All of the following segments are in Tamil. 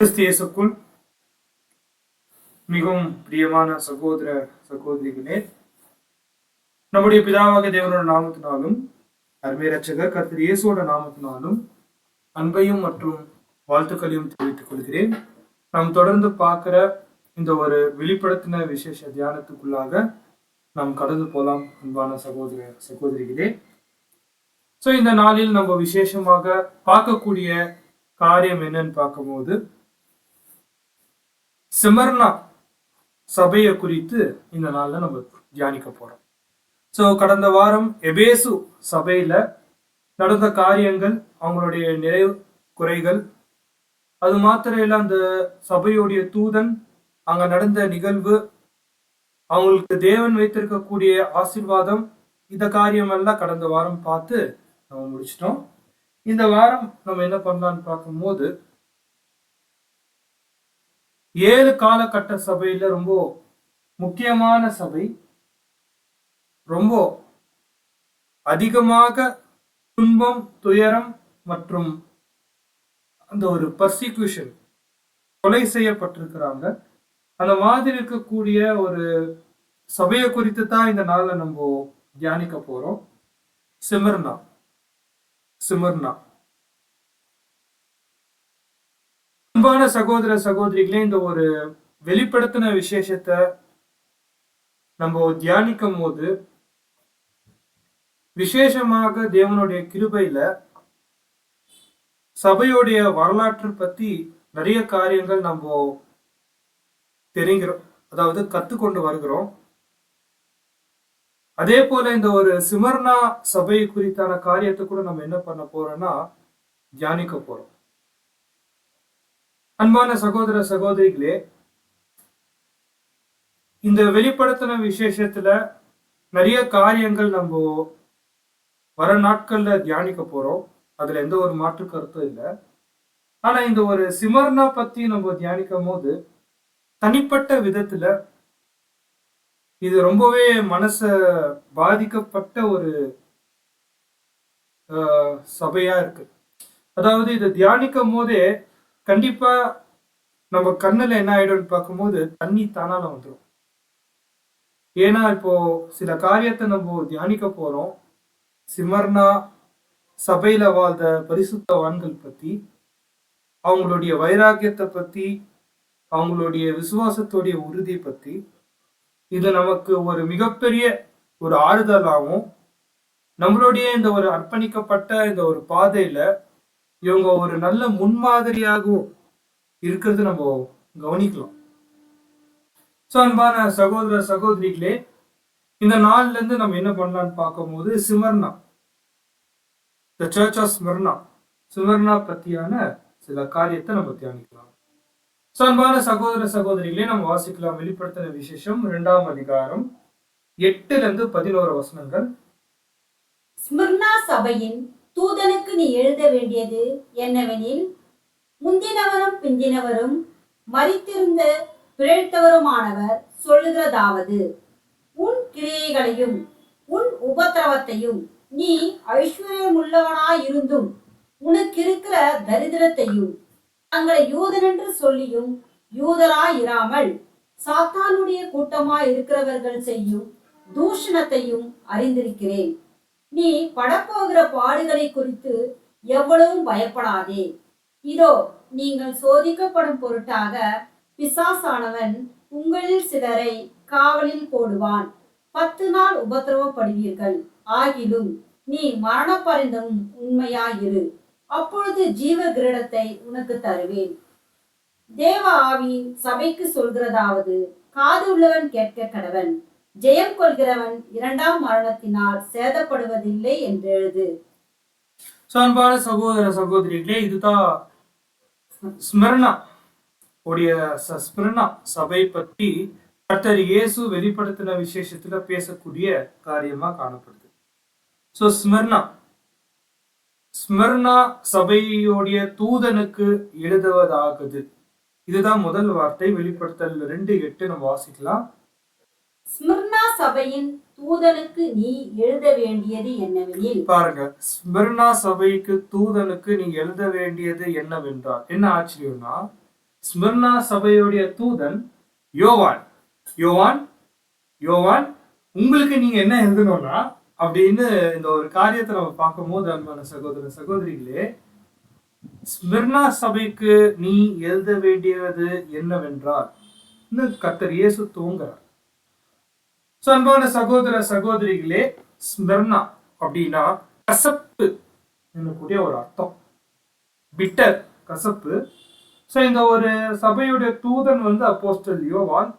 கிறிஸ்தியேசுக்குள் மிகவும் பிரியமான சகோதர சகோதரிகளே, நம்முடைய பிதாவாக தேவனோட நாமத்தினாலும் அருமை ரட்சகர் கர்த்தர் இயேசுவோட நாமத்தினாலும் அன்பையும் மற்றும் வாழ்த்துக்களையும் தெரிவித்துக் கொள்கிறேன். நாம் தொடர்ந்து பார்க்கிற இந்த ஒரு வெளிப்படுத்தின விசேஷ தியானத்துக்குள்ளாக நாம் கடந்து போலாம். அன்பான சகோதர சகோதரிகளே, இந்த நாளில் நம்ம விசேஷமாக பார்க்கக்கூடிய காரியம் என்னன்னு பார்க்கும்போது, சிமர்னா சபையை குறித்து இந்த நாள்ல நம்ம தியானிக்க போறோம். கடந்த வாரம் எபேசு சபையில நடந்த காரியங்கள், அவங்களுடைய நிறைவு குறைகள், அது மாத்திரம் இல்ல அந்த சபையுடைய தூதன், அங்க நடந்த நிகழ்வு, அவங்களுக்கு தேவன் வைத்திருக்கக்கூடிய ஆசீர்வாதம், இந்த காரியம் எல்லாம் கடந்த வாரம் பார்த்து நம்ம முடிச்சிட்டோம். இந்த வாரம் நம்ம என்ன பண்ணலாம்னு பார்க்கும்போது, 7 காலகட்ட சபையில ரொம்ப முக்கியமான சபை, ரொம்ப அதிகமாக துன்பம், துயரம் மற்றும் அந்த ஒரு பர்சிக்யூஷன், கொலை செய்யப்பட்டிருக்கிறாங்க. அந்த மாதிரி இருக்கக்கூடிய ஒரு சபையை குறித்து தான் இந்த நாள்ல நம்ம தியானிக்க போறோம். சிமர்னா. அன்பான சகோதர சகோதரிகளே, இந்த ஒரு வெளிப்படுத்தின விசேஷத்தை நம்ம தியானிக்கும் போது, விசேஷமாக தேவனுடைய கிருபையில சபையுடைய வரலாற்று பத்தி நிறைய காரியங்கள் நம்ம தெரிகிறோம், அதாவது கத்துக்கொண்டு வருகிறோம். அதே போல இந்த ஒரு சிமர்னா சபை குறித்தான காரியத்தை கூட நம்ம என்ன பண்ண போறோம்னா தியானிக்க போறோம். அன்பான சகோதர சகோதரிகளே, இந்த வெளிப்படுத்தின விசேஷத்துல நிறைய காரியங்கள் நம்ம வர நாட்கள்ல தியானிக்க போறோம். அதுல எந்த ஒரு மாற்று கருத்தும் இல்லை. ஆனா இந்த ஒரு சிமர்னா பத்தி நம்ம தியானிக்கும் போது, தனிப்பட்ட விதத்துல இது ரொம்பவே மனச பாதிக்கப்பட்ட ஒரு சபையா இருக்கு. அதாவது இதை தியானிக்கும் போதே கண்டிப்பா நம்ம கண்ணுல என்ன ஆயிடும்னு பார்க்கும்போது தண்ணி தானால வந்துடும். ஏன்னா இப்போ சில காரியத்தை நம்ம தியானிக்க போறோம். சிமர்னா சபையில வாழ்ந்த பரிசுத்தவான்கள் பத்தி, அவங்களுடைய வைராக்கியத்தை பத்தி, அவங்களுடைய விசுவாசத்துடைய உறுதியை பத்தி. இது நமக்கு ஒரு மிகப்பெரிய ஒரு ஆறுதலாகவும், நம்மளுடைய இந்த ஒரு அர்ப்பணிக்கப்பட்ட இந்த ஒரு பாதையில இவங்க ஒரு நல்ல முன்மாதிரியாகவும் இருக்கிறது நம்ம கவனிக்கலாம். அன்பான சகோதர சகோதரிகளே, இந்த நாள்ல இருந்து நம்ம என்ன பண்ணலாம்னு பார்க்கும்போது, Smyrna, the church of Smyrna, Smyrna பத்தியான சில காரியத்தை நம்ம தியானிக்கலாம். அன்பான சகோதர சகோதரிகளே, நம்ம வாசிக்கலாம் வெளிப்படுத்தின விசேஷம் 2ஆம் அதிகாரம் 8-11 வசனங்கள். ஸ்மிர்னா சபையின் தூதனுக்கு நீ எழுத வேண்டியது என்னவெனில், முந்தினவரும் பிந்தினவரும் மரித்திருந்த பிழைத்தவருமானவர் சொல்லுகிறதாவது, உன் கிரியைகளையும் உன் உபத்திரவத்தையும், நீ ஐஸ்வர்யமுள்ளவனாயிருந்தும் உனக்கு இருக்கிற தரித்திரத்தையும், தங்களை யூதனென்று சொல்லியும் யூதராயிராமல் சாத்தானுடைய கூட்டமாய் இருக்கிறவர்கள் செய்யும் தூஷணத்தையும் அறிந்திருக்கிறேன். நீ படப்போகிற பாடுகளை குறித்து எவ்வளவும் பயப்படாதே. இதோ, நீங்கள் சோதிக்கப்படும் பொருட்டாக பிசாசானவன் உங்களில் சிலரை காவலில் போடுவான். 10 நாள் உபத்திரவப்படுவீர்கள். ஆகிலும் நீ மரணப்பரிந்தும் உண்மையாயிரு. அப்பொழுது ஜீவ கிரீடத்தை உனக்கு தருவேன். தேவ ஆவி சபைக்கு சொல்கிறதாவது, காது உள்ளவன் கேட்க கடவன். ஜெயம் கொள்கிறவன் 2ஆம் மரணத்தினால் சேதப்படுவதில்லை என்று எழுது. அன்பான சகோதர சகோதரிகளே, இதுதான் ஸ்மிர்னா உடைய ஸ்மிர்னா சபை பற்றி கர்த்தர் இயேசு வெளிப்படுத்தின விசேஷத்துல பேசக்கூடிய காரியமா காணப்படுது. ஸ்மிர்னா சபையுடைய தூதனுக்கு எழுதுவதாகுது. இதுதான் முதல் வார்த்தை. வெளிப்படுத்தல் 2:8 நம்ம வாசிக்கலாம். ஸ்மிர்னா சபையின் தூதனுக்கு நீ எழுத வேண்டியது என்னவெனில், பாருங்க, ஸ்மிர்னா சபைக்கு தூதனுக்கு நீ எழுத வேண்டியது என்னவென்றால், என்ன ஆச்சரியம்னா, ஸ்மிர்னா சபையுடைய தூதன் யோவான். யோவான் யோவான் உங்களுக்கு நீங்க என்ன எழுதணும்னா அப்படின்னு இந்த ஒரு காரியத்தை நம்ம பார்க்கும்போது, அன்பான சகோதர சகோதரிகளே, ஸ்மிர்னா சபைக்கு நீ எழுத வேண்டியது என்னவென்றால் கர்த்தர் இயேசு தூங்குறார். அன்பான சகோதர சகோதரிகளே, ஸ்மிர்னா அப்படின்னா கசப்பு என்னக்கூடிய ஒரு அர்த்தம். பிட்டர், கசப்பு. இந்த ஒரு சபையுடைய தூதன் அப்போஸ்தல் யோவான்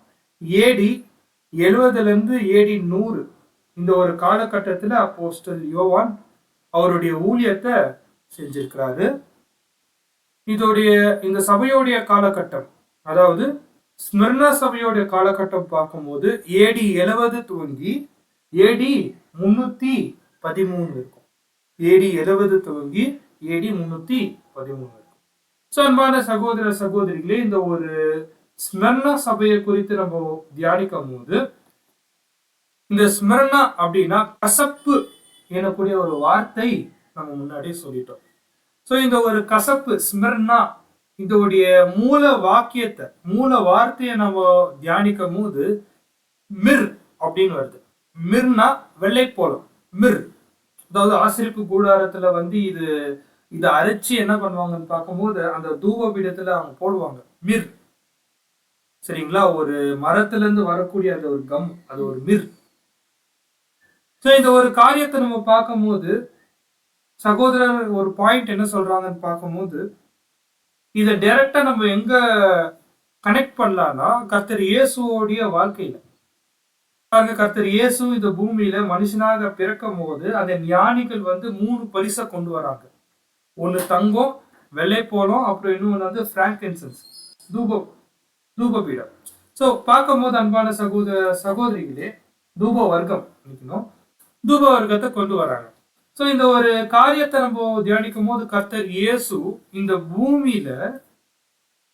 ஏடி 70 ஏடி 100 இந்த ஒரு காலகட்டத்தில் அப்போஸ்தல் யோவான் அவருடைய ஊழியத்தை செஞ்சிருக்கிறாரு. இந்த சபையோடைய காலகட்டம், அதாவது ஸ்மிர்னா சபையோடைய காலகட்டம் பார்க்கும்போது ஏடி 70 துவங்கி ஏடி 313 இருக்கும். ஏடி 70 துவங்கி ஏடி 313 இருக்கும். அன்பான சகோதர சகோதரிகளே, இந்த ஒரு ஸ்மிர்னா சபையை குறித்து நம்ம தியானிக்கும் போது, இந்த ஸ்மிர்னா அப்படின்னா கசப்பு எனக்கூடிய ஒரு வார்த்தை நம்ம முன்னாடியே சொல்லிட்டோம். இந்த ஒரு கசப்பு ஸ்மிர்னா இதோடைய மூல வாக்கியத்தை, மூல வார்த்தையை நம்ம தியானிக்கும் போது மிர் அப்படின்னு வருது. மிர்னா வெள்ளை போலம். மிர் அதாவது ஆசிரிப்பு கூடாரத்துல இதை அரைச்சு என்ன பண்ணுவாங்கன்னு பார்க்கும்போது அந்த தூப பீடத்துல அவங்க போடுவாங்க மிர். சரிங்களா? ஒரு மரத்துல இருந்து வரக்கூடிய அந்த ஒரு கம், அது ஒரு மிர். இந்த ஒரு காரியத்தை நம்ம பார்க்கும்போது சகோதரர் ஒரு பாயிண்ட் என்ன சொல்றாங்கன்னு பார்க்கும்போது, இதை டைரக்டா நம்ம எங்க கனெக்ட் பண்ணலாம்னா கர்த்தர் இயேசுவோடைய வாழ்க்கையில. கர்த்தர் இயேசு இந்த பூமியில மனுஷனாக பிறக்கும் போது அந்த ஞானிகள் 3 பரிசை கொண்டு வராங்க. ஒன்னு தங்கம், வெள்ளை போலம், அப்புறம் இன்னொன்று பிராங்கன்சன்ஸ், தூபபீடம். பார்க்கும்போது அன்பான சகோதர சகோதரிகளே, தூப வர்க்கம் நிக்கணும், தூப வர்க்கத்தை கொண்டு வராங்க. இந்த ஒரு காரியத்தை நம்ம தியானிக்கும் போது கர்த்தர் இயேசு இந்த பூமியில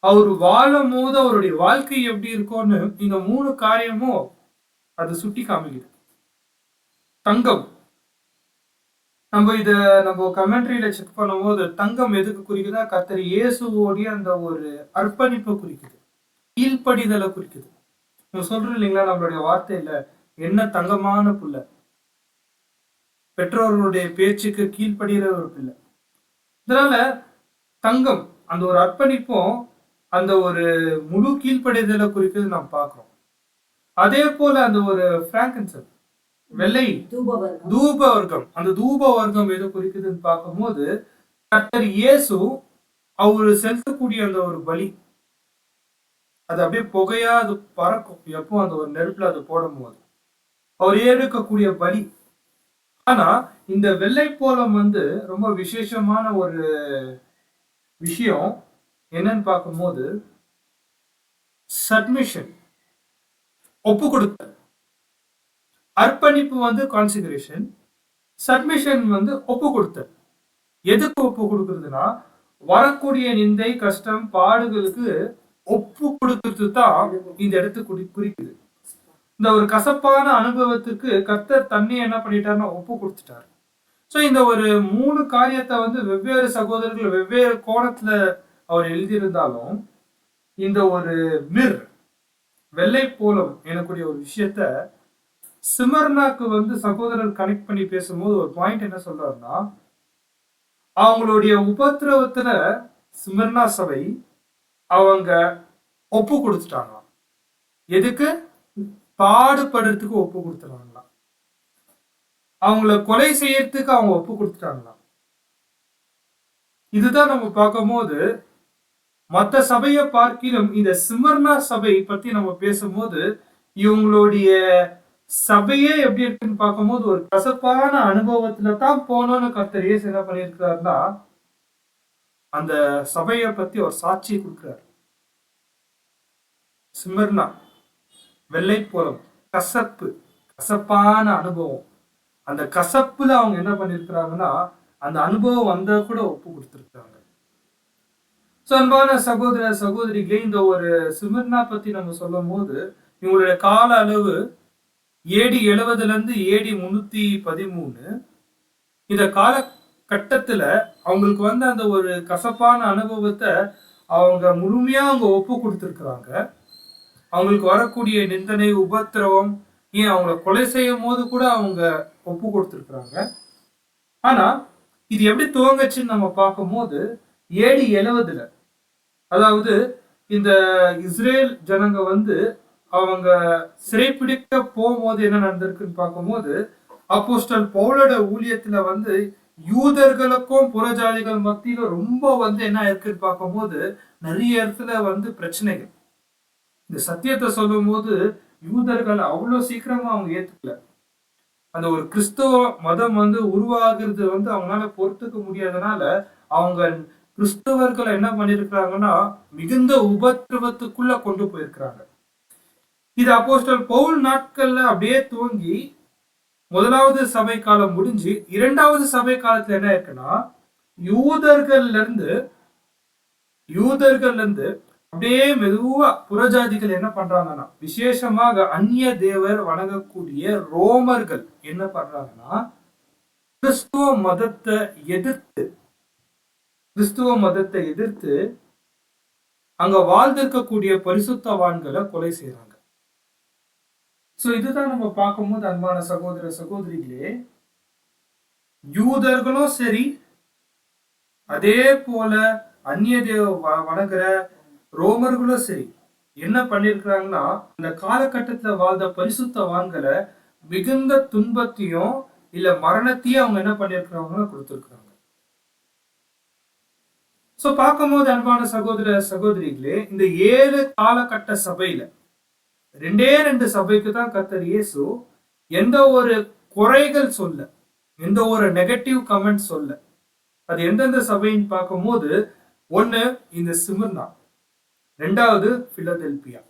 அவர் வாழும் போது அவருடைய வாழ்க்கை எப்படி இருக்கும்னு இந்த 3 காரியமும் அது சுட்டி காமிக்குது. தங்கம், நம்ம கமெண்ட்ரியில செக் பண்ணும்போது தங்கம் எதுக்கு குறிக்குதா? கர்த்தர் இயேசுவோடைய அந்த ஒரு அர்ப்பணிப்பை குறிக்குது, கீழ்ப்படிதலை குறிக்குது. நம்ம சொல்றோம் இல்லைங்களா, நம்மளுடைய வார்த்தையில என்ன தங்கமான புள்ள, பெற்றோர்களுடைய பேச்சுக்கு கீழ்ப்படுகிற ஒரு பிள்ளை. இதனால தங்கம் அந்த ஒரு அர்ப்பணிப்பும் அந்த ஒரு முழு கீழ்ப்படிதலை குறிக்கிறது நாம் பார்க்கிறோம். அதே போல அந்த ஒரு பிராங்கன்சன்ஸ், வெள்ளை தூப வர்க்கம், அந்த தூப வர்க்கம் எது குறிக்குதுன்னு பார்க்கும்போது கர்த்தர் இயேசு அவரு செலுத்தக்கூடிய அந்த ஒரு பலி, அது அப்படியே புகையா அது பறக்கும் எப்போ அந்த ஒரு நெருப்புல அது போடும் போது அவர் எடுக்கக்கூடிய பலி. ஆனா இந்த வெள்ளை போலம் ரொம்ப விசேஷமான ஒரு விஷயம் என்னன்னு பார்க்கும்போது சப்மிஷன், ஒப்பு கொடுத்தல். அர்ப்பணிப்பு கான்சிகரேஷன், சப்மிஷன் ஒப்பு கொடுத்தல். எதுக்கு ஒப்பு கொடுக்கறதுனா வரக்கூடிய நிந்தை, கஷ்டம், பாடுகளுக்கு ஒப்பு கொடுக்கிறது தான் இந்த இடத்துக்கு குறிக்குது. இந்த ஒரு கசப்பான அனுபவத்துக்கு கர்த்தர் தன்னை என்ன பண்ணிட்டாருன்னா ஒப்பு கொடுத்துட்டாரு. இந்த ஒரு 3 காரியத்தை வெவ்வேறு சகோதரர்கள் வெவ்வேறு கோணத்துல அவர் எழுதியிருந்தாலும் இந்த ஒரு மிர், வெள்ளை போலம் எனக்கூடிய ஒரு விஷயத்த ஸ்மிர்னாக்கு சகோதரர் கனெக்ட் பண்ணி பேசும்போது ஒரு பாயிண்ட் என்ன சொல்றாருன்னா, அவங்களுடைய உபத்திரவத்துல ஸ்மிர்னா சபை அவங்க ஒப்பு கொடுத்துட்டாங்களாம். எதுக்கு? பாடுபடுறதுக்கு ஒப்பு கொடுத்துட்டாங்களாம். அவங்கள கொலை செய்யறதுக்கு அவங்க ஒப்பு கொடுத்துட்டாங்களாம். இதுதான் நம்ம பார்க்கும்போது மற்ற சபையை பார்க்கிலும் இந்த ஸ்மிர்னா சபை பத்தி நம்ம பேசும்போது இவங்களுடைய சபையே எப்படி இருக்குன்னு பார்க்கும்போது ஒரு கசப்பான அனுபவத்துல தான் போனோம்னு கர்த்தர் இயேசு என்ன பண்ணியிருக்கிறாருன்னா அந்த சபையை பத்தி ஒரு சாட்சி கொடுக்கிறார். ஸ்மிர்னா வெள்ளை போலம், கசப்பு, கசப்பான அனுபவம். அந்த கசப்புல அவங்க என்ன பண்ணிருக்கிறாங்கன்னா அந்த அனுபவம் வந்தா கூட ஒப்பு கொடுத்திருக்காங்க. அன்பான சகோதர சகோதரிகளே, இந்த ஒரு ஸ்மிர்னா பத்தி நம்ம சொல்லும் போது இவங்களுடைய கால அளவு ஏடி 70 ஏடி 313. இந்த கால கட்டத்துல அவங்களுக்கு அந்த ஒரு கசப்பான அனுபவத்தை அவங்க முழுமையா அவங்க ஒப்பு கொடுத்துருக்குறாங்க. அவங்களுக்கு வரக்கூடிய நிந்தனை, உபத்திரவம், ஏன் அவங்கள கொலை செய்யும் போது கூட அவங்க ஒப்பு கொடுத்துருக்குறாங்க. ஆனா இது எப்படி துவங்கச்சுன்னு நம்ம பார்க்கும்போது AD 70, அதாவது இந்த இஸ்ரேல் ஜனங்க அவங்க சிறைப்பிடிக்க போகும்போது என்ன நடந்திருக்குன்னு பார்க்கும்போது, அப்போஸ்தலன் பவுலோட ஊழியத்துல யூதர்களுக்கும் புறஜாதிகள் மத்தியில ரொம்ப என்ன இருக்குன்னு பார்க்கும்போது நிறைய இடத்துல பிரச்சனைகள். இந்த சத்தியத்தை சொல்லும் போது யூதர்கள் அவ்வளவு சீக்கிரமா அவங்க ஏத்துக்கல. அந்த ஒரு கிறிஸ்தவ மதம் உருவாகிறது அவங்களால பொறுத்துக்க முடியாதனால அவங்க கிறிஸ்தவர்களை என்ன பண்ணிருக்கிறாங்கன்னா மிகுந்த உபத்திரவத்துக்குள்ள கொண்டு போயிருக்கிறாங்க. இது அப்போஸ்தலன் பவுல் நாட்கள்ல அப்படியே துவங்கி முதலாவது சபை காலம் முடிஞ்சு இரண்டாவது சபை காலத்துல என்ன இருக்குன்னா யூதர்கள்ல இருந்து அப்படியே மெதுவா புறஜாதிகள் என்ன பண்றாங்கன்னா, விசேஷமாக அந்நிய தேவர் வணங்கக்கூடிய ரோமர்கள் என்ன பண்றாங்கன்னா கிறிஸ்துவ மதத்தை எதிர்த்து அங்க வாழ்ந்திருக்கக்கூடிய பரிசுத்தவான்களை கொலை செய்யறாங்க. சோ இதுதான் நம்ம பார்க்கும்போது அன்பான சகோதர சகோதரிகளே, யூதர்களும் சரி அதே போல அந்நிய தேவ வணங்குற ரோமர்களும் சரி என்ன பண்ணிருக்கிறாங்கன்னா இந்த காலகட்டத்துல வாழ்ந்த பரிசுத்தவான்களை மிகுந்த துன்பத்தையும் இல்ல மரணத்தையும் அவங்க என்ன பண்ணிருக்கிறாங்க கொடுத்திருக்கிறாங்க. சோ பார்க்கும்போது அன்பான சகோதர சகோதரிகளே, இந்த 7 காலகட்ட சபையில 2 சபைக்கு தான் கர்த்தர் இயேசு எந்த ஒரு குறைகள் சொல்ல, எந்த ஒரு நெகட்டிவ் கமெண்ட் சொல்ல. அது எந்தெந்த சபைன்னு பார்க்கும்போது, ஒண்ணு இந்த சிமிர்னா, 2வது பிலதெல்பியா.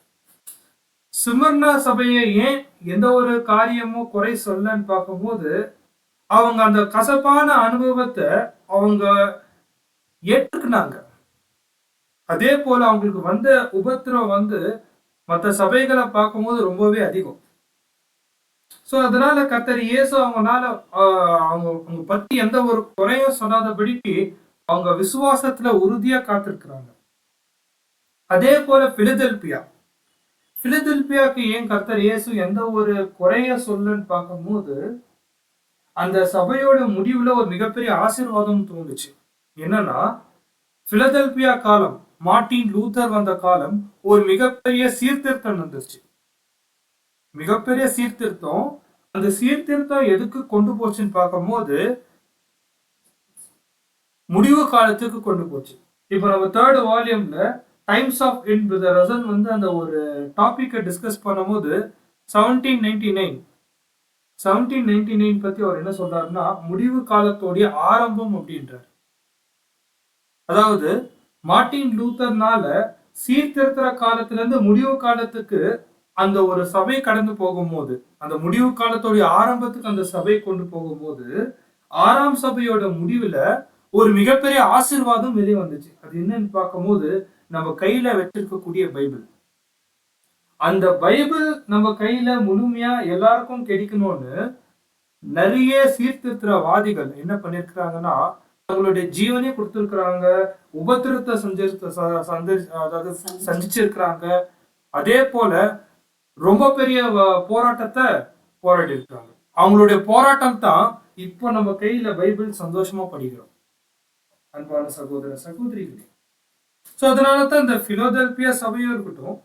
சிமிர்னா சபையை ஏன் எந்த ஒரு காரியமும் குறை சொல்லன்னு பார்க்கும்போது, அவங்க அந்த கசப்பான அனுபவத்தை அவங்க ஏற்றுக்கினாங்க. அதே போல அவங்களுக்கு வந்த உபத்திரம் மற்ற சபைகளை பார்க்கும்போது ரொம்பவே அதிகம். சோ அதனால கர்த்தர் இயேசு அவங்க பத்தி எந்த ஒரு குறையும் சொல்லாதபடிக்கு அவங்க விசுவாசத்துல உறுதியா காத்திருக்கிறாங்க. அதே போல பிலதெல்பியாக்கு ஏன் கர்த்தர் இயேசு எந்த ஒரு குறைய சொல்லன்னு பார்க்கும்போது, அந்த சபையோட முடிவுல ஒரு மிகப்பெரிய ஆசீர்வாதம் தோணுச்சு. என்னன்னா பிலதெல்பியா காலம், மார்ட்டின் லூத்தர் வந்த காலம் ஒரு மிகப்பெரிய சீர்திருத்தம் வந்துருச்சு. மிகப்பெரிய சீர்திருத்தம். அந்த சீர்திருத்தம் எதுக்கு கொண்டு போச்சுன்னு பார்க்கும்போது முடிவு காலத்துக்கு கொண்டு போச்சு. இப்போ நம்ம 3rd வால்யூம்ல times of end brother Russell அந்த ஒரு டாபிக்கை டிஸ்கஸ் பண்ணும்போது 1799 பத்தி அவர் என்ன சொல்றாருன்னா முடிவு காலத்தோடைய ஆரம்பம் அப்படின்றார். அதாவது மார்ட்டின் லூத்தர்னால சீர்திருத்தற காலத்துல இருந்து முடிவு காலத்துக்கு அந்த ஒரு சபை கடந்து போகும்போது, அந்த முடிவு காலத்தோடைய ஆரம்பத்துக்கு அந்த சபை கொண்டு போகும்போது 6ஆம் சபையோட முடிவுல ஒரு மிகப்பெரிய ஆசீர்வாதம் வெளியே வந்துச்சு. அது என்னன்னு பார்க்கும்போது நம்ம கையில வச்சிருக்கக்கூடிய பைபிள். அந்த பைபிள் நம்ம கையில முழுமையா எல்லாருக்கும் கிடைக்கணும்னு நிறைய சீர்திருத்தவாதிகள் என்ன பண்ணிருக்கிறாங்கன்னா அவங்களுடைய ஜீவனே கொடுத்திருக்கிறாங்க, உபத்திரத்தை சந்திச்சிருக்கிறாங்க. அதே போல ரொம்ப பெரிய போராட்டத்தை போராடி இருக்காங்க. அவங்களுடைய போராட்டம் தான் இப்போ நம்ம கையில பைபிள் சந்தோஷமா படிக்கிறோம் அன்பான சகோதர சகோதரிகளே. சோ அதனாலதான் இந்த பிலதெல்பியா சபையும் இருக்கட்டும்,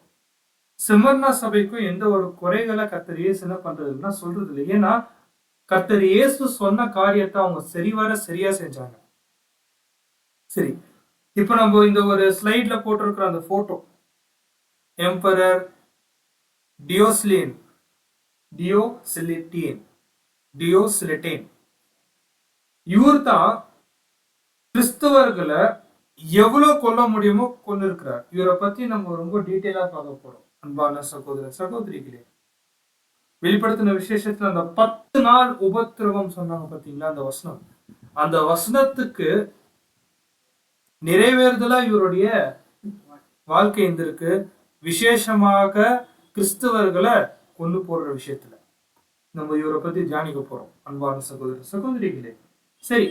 சிமர்னா சபைக்கும் எந்த ஒரு குறைகளை கர்த்தர் இயேசு என்ன பண்றதுன்னா சொல்றது இல்லை. ஏன்னா கர்த்தர் இயேசு சொன்ன காரியத்தை அவங்க சரியா செஞ்சாங்க. சரி, இப்ப நம்ம இந்த ஒரு ஸ்லைட்ல போட்டிருக்கிற அந்த போட்டோ எம்பரர் டியோசிலிட்டேன் இவர் தான் கிறிஸ்தவர்களை எவ்வளவு கொல்ல முடியுமோ கொண்டு இருக்கிறார். இவரை பத்தி நம்ம ரொம்ப டீட்டெயிலா பார்க்க போறோம் அன்பான சகோதர சகோதரிகளே. வெளிப்படுத்தின விசேஷத்துல அந்த 10 நாள் உபத்திரவம் சொன்னாங்க பாத்தீங்களா, அந்த வசனத்துக்கு நிறைவேறுதலா இவருடைய வாழ்க்கை இருந்திருக்கு. விசேஷமாக கிறிஸ்தவர்களை கொண்டு போடுற விஷயத்துல நம்ம இவரை பத்தி தியானிக்க போறோம் அன்பான சகோதர சகோதரிகளே. சரி,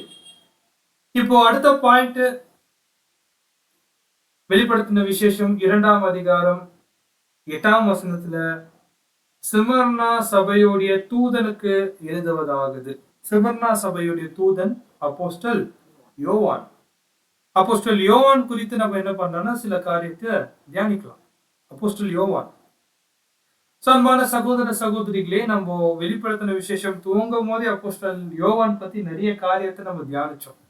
இப்போ அடுத்த பாயிண்ட், வெளிப்படுத்தின விசேஷம் 2ஆம் அதிகாரம் 8ஆம் வசனத்துல சிமர்னா சபையுடைய தூதனுக்கு எழுதுவதாகுது. சிமர்னா சபையுடைய தூதன் அப்போஸ்தல் யோவான். அப்போஸ்தல் யோவான் குறித்து நம்ம என்ன பண்றோம்னா சில காரியத்தை தியானிக்கலாம். அப்போஸ்தல் யோவான். அன்பான சகோதர சகோதரிகளே, நம்ம வெளிப்படுத்தின விசேஷம் துவங்கும் போதே அப்போஸ்தல் யோவான் பத்தி நிறைய காரியத்தை நம்ம தியானிச்சோம்.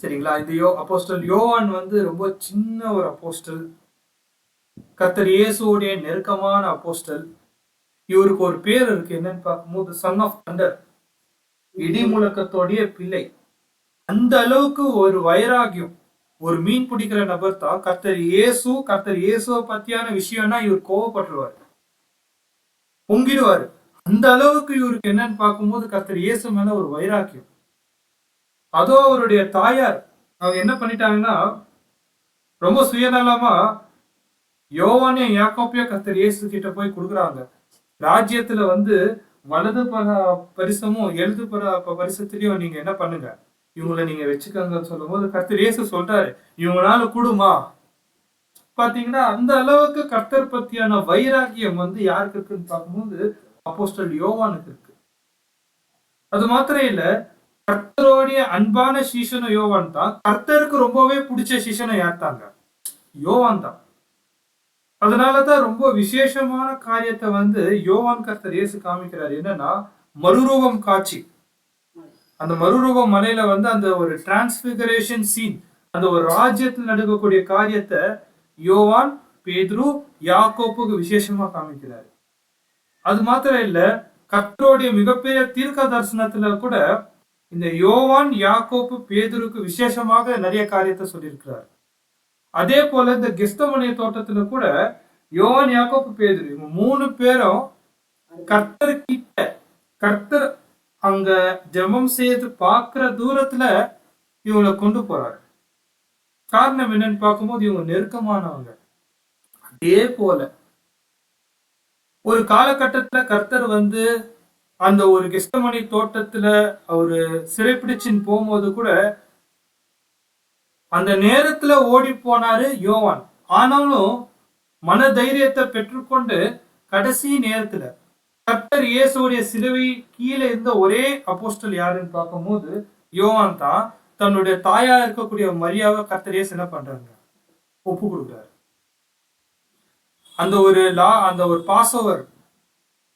சரிங்களா? இந்த அப்போஸ்தல் யோவான் வந்து ரொம்ப சின்ன ஒரு அப்போஸ்தல். கர்த்தர் இயேசுவுடைய நெருக்கமான அப்போஸ்தல். இவருக்கு ஒரு பேர் இருக்கு, என்னன்னு பார்க்கும்போது சன் ஆஃப் தண்டர், இடி முழக்கத்தோடைய பிள்ளை. அந்த அளவுக்கு ஒரு வைராகியம். ஒரு மீன் பிடிக்கிற நபர் தான் கர்த்தர் இயேசுவை பத்தியான விஷயம்னா இவர் கோவப்பட்டுருவாரு, பொங்கிடுவாரு. அந்த அளவுக்கு இவருக்கு என்னன்னு பார்க்கும்போது கர்த்தர் இயேசு மேல ஒரு வைராக்கியம். அதோ அவருடைய தாயார் அவங்க என்ன பண்ணிட்டாங்கன்னா ரொம்ப சுயநலமா யோவானையும் யாக்கோப்பையும் கர்த்தர் இயேசு கிட்ட போய் கொடுக்குறாங்க. ராஜ்யத்துல வந்து வலது பரிசமும் எழுது பரிசத்திலையும் நீங்க என்ன பண்ணுங்க, இவங்களை நீங்க வச்சுக்கோங்கன்னு சொல்லும் போது கர்த்தர் இயேசு சொல்றாரு, இவங்களால கூடுமா? பாத்தீங்கன்னா அந்த அளவுக்கு கர்த்தர் பத்தியான வைராகியம் வந்து யாருக்கு இருக்குன்னு பார்க்கும்போது அப்போஸ்தல் யோவானுக்கு இருக்கு. அது மாத்திரம் இல்ல, கர்த்தருடைய அன்பான சீஷனும் யோவான் தான். கர்த்தருக்கு ரொம்பவே பிடிச்ச சீஷனும் யார்த்தாங்க? யோவான் தான். அதனாலதான் ரொம்ப விசேஷமான காரியத்தை வந்து யோவான் கர்த்தர் இயேசு காமிக்கிறார். என்னன்னா மறுரூபம் காட்சி. அந்த மறுரூபம் மலையில வந்து அந்த ஒரு டிரான்ஸ்பிகரேஷன் சீன், அந்த ஒரு ராஜ்யத்தில் நடக்கக்கூடிய காரியத்தை யோவான், பேதுரு, யாக்கோப்புக்கு விசேஷமா காமிக்கிறாரு. அது மாத்திரம் இல்ல, கர்த்தருடைய மிகப்பெரிய தீர்க்க தரிசனத்துல கூட இந்த யோவான், யாக்கோப்பு, பேதுருக்கு விசேஷமாக நிறைய காரியத்தை சொல்லியிருக்கிறார். அதே போல இந்த கெஸ்தமனே தோட்டத்துல கூட யோவான், யாக்கோப்பு, பேதுரு இவங்க 3 பேரும் கர்த்தர் கிட்ட, கர்த்தர் அங்க ஜெபம் செய்து பார்க்கிற தூரத்துல இவங்களை கொண்டு போறாரு. காரணம் என்னன்னு பார்க்கும்போது இவங்க நெருக்கமானவங்க. அதே போல ஒரு காலகட்டத்துல கர்த்தர் வந்து அந்த ஒரு கெஸ்தமனி தோட்டத்துல அவரு சிறைப்பிடிச்சின்னு போகும்போது கூட அந்த நேரத்துல ஓடி போனாரு யோவான். ஆனாலும் மன தைரியத்தை பெற்றுக்கொண்டு கடைசி நேரத்துல கர்த்தர் இயேசுடைய சிலுவை கீழே இருந்த ஒரே அப்போஸ்தல் யாருன்னு பார்க்கும்போது யோவான் தான். தன்னுடைய தாயா இருக்கக்கூடிய மரியாவை கர்த்தர் இயேசு என்ன பண்றாங்க, ஒப்பு கொடுக்குறாரு. அந்த ஒரு பாசோவர்,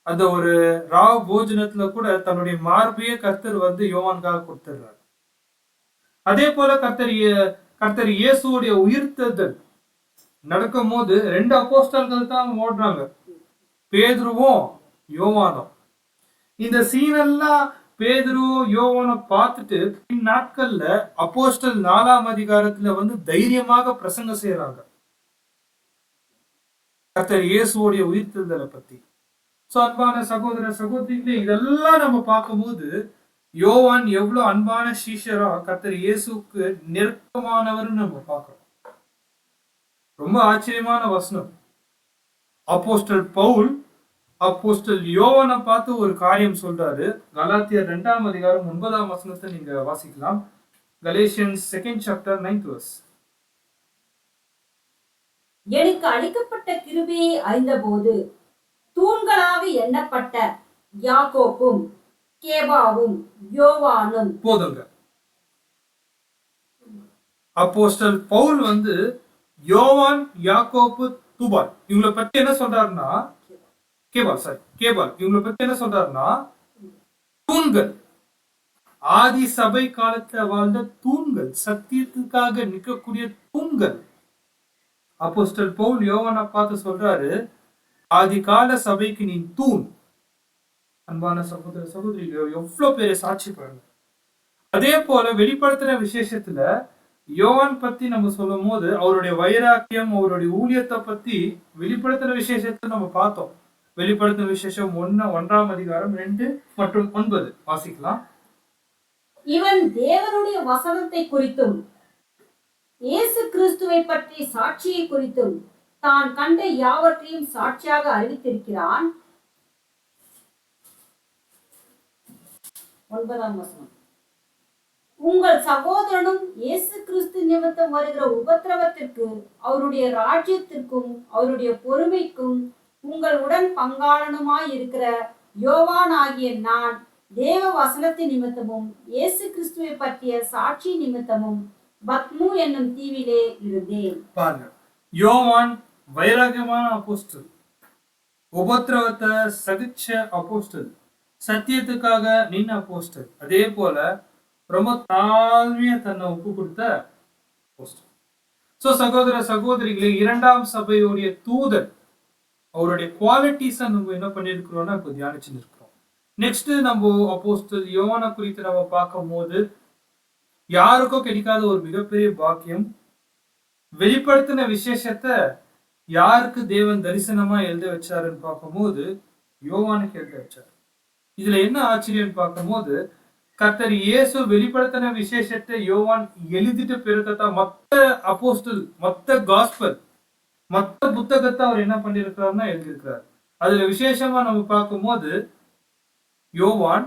அந்த ஒரு ராவ் போஜனத்துல கூட தன்னுடைய மார்பையே கர்த்தர் வந்து யோவானுக்காக கொடுத்துடுறாரு. அதே போல கர்த்தர் இயேசுடைய உயிர்த்தெழுதல் நடக்கும் போது 2 அப்போஸ்தலர்கள் தான் ஓடுறாங்க, பேதுருவும் யோவானும். இந்த சீனெல்லாம் பேதுரு யோவானை பார்த்துட்டு பின் நாட்கள்ல அப்போஸ்தல் 4ஆம் அதிகாரத்துல வந்து தைரியமாக பிரசங்கம் செய்யறாங்க கர்த்தர் இயேசுடைய உயிர்த்தெழுதலை பத்தி. அன்பான சகோதர சகோதரிகளே, இதெல்லாம் நம்ம பார்க்கும்போது யோவான் எவ்வளவு அன்பான சீஷரா கர்த்தர் இயேசுக்கு நெருக்கமானவர்னு நம்ம பார்க்கிறோம். ரொம்ப ஆச்சரியமான வசனம். அப்போஸ்தல் பவுல் அப்போஸ்தல் யோவானை பார்த்து ஒரு காரியம் சொல்றாரு. கலாத்தியர் 2ஆம் அதிகாரம் 9ஆம் வசனத்தை நீங்க வாசிக்கலாம். Galatians 2nd chapter 9th verse. எனக்கு அளிக்கப்பட்ட கிருபையை அறிந்தபோது தூண்களாக எண்ணப்பட்ட யாக்கோப்பும் கேபாவும் யோவானும். போதுங்க. அப்போஸ்தல் பவுல் வந்து யோவான், யாக்கோப்பு, தூபால் இவங்களை பத்தி என்ன சொல்றாருன்னா, கேபால் இவங்களை பத்தி என்ன சொல்றாருன்னா, தூண்கள், ஆதி சபை காலத்துல வாழ்ந்த தூண்கள், சத்தியத்துக்காக நிற்கக்கூடிய தூண்கள். அப்போஸ்தல் பவுல் யோவானை பார்த்து சொல்றாரு, ஆதி கால சபைக்கு நீ தூண். அன்பான சகோதர சகோதரிகள், எவ்வளவு பெரிய சாட்சி பாருங்க. அதே போல வெளிப்படுத்துற விசேஷத்துல யோவான் பத்தி நம்ம சொல்லும் போது அவருடைய வைராக்கியம், அவருடைய ஊழியத்தை பத்தி வெளிப்படுத்துற விசேஷத்தை நம்ம பார்த்தோம். வெளிப்படுத்துற விசேஷம் 1ஆம் அதிகாரம் 2 மற்றும் 9 வாசிக்கலாம். இவன் தேவனுடைய வசனத்தை குறித்தும் இயேசு கிறிஸ்துவை பற்றி சாட்சியை குறித்தும் தான் கண்ட யாவற்றையும் சாட்சியாக அறிவித்திருக்கிறான். 9ஆம் வசனம். உங்கள் சகோதரனும் இயேசு கிறிஸ்து நிமித்தம் வருகிற உபத்திரவத்திற்கு, அவருடைய ராஜ்யத்திற்கும் அவருடைய பொறுமைக்கும் உங்கள் உடன் பங்காளனுமாய் இருக்கிற யோவான் ஆகிய நான் தேவ வசனத்தின் நிமித்தமும் இயேசு கிறிஸ்துவை பற்றிய சாட்சி நிமித்தமும் பத்மு என்னும் தீவிலே இருந்தேன். பாருங்க, யோவான் வைராகியமான அப்போஸ்தலன், உபத்திரவத்தை சகிச்ச அப்போஸ்தலன், சத்தியத்துக்காக நின்ன அப்போஸ்தலன், அதே போல ரொம்ப தாழ்மையா தன்னை ஒப்பு கொடுத்த அப்போஸ்தலன். சோ சகோதர சகோதரிகளே, இரண்டாம் சபையுடைய தூதர், அவருடைய குவாலிட்டிஸை நம்ம என்ன பண்ணிருக்கிறோம்னா இப்போ தியானிச்சு இருக்கிறோம். நெக்ஸ்ட் நம்ம அப்போஸ்தலன் யோவானை குறித்து நம்ம பார்க்கும் போது யாருக்கும் கிடைக்காத ஒரு மிகப்பெரிய பாக்கியம், வெளிப்படுத்தின விசேஷத்தை யாருக்கு தேவன் தரிசனமா எழுத வச்சாருன்னு பார்க்கும்போது யோவானுக்கு எழுத வச்சாரு. இதுல என்ன ஆச்சரியம் பார்க்கும்போது, கர்த்தர் இயேசு வெளிப்படுத்தின விசேஷத்தை யோவான் எழுதிட்டு பிறகுதான் மத்த அப்போஸ்தல், மத்த காஸ்பல், மத்த புத்தகத்தை அவர் என்ன பண்ணிருக்கிறாருன்னா எழுதியிருக்கிறார். அதுல விசேஷமா நம்ம பார்க்கும்போது யோவான்,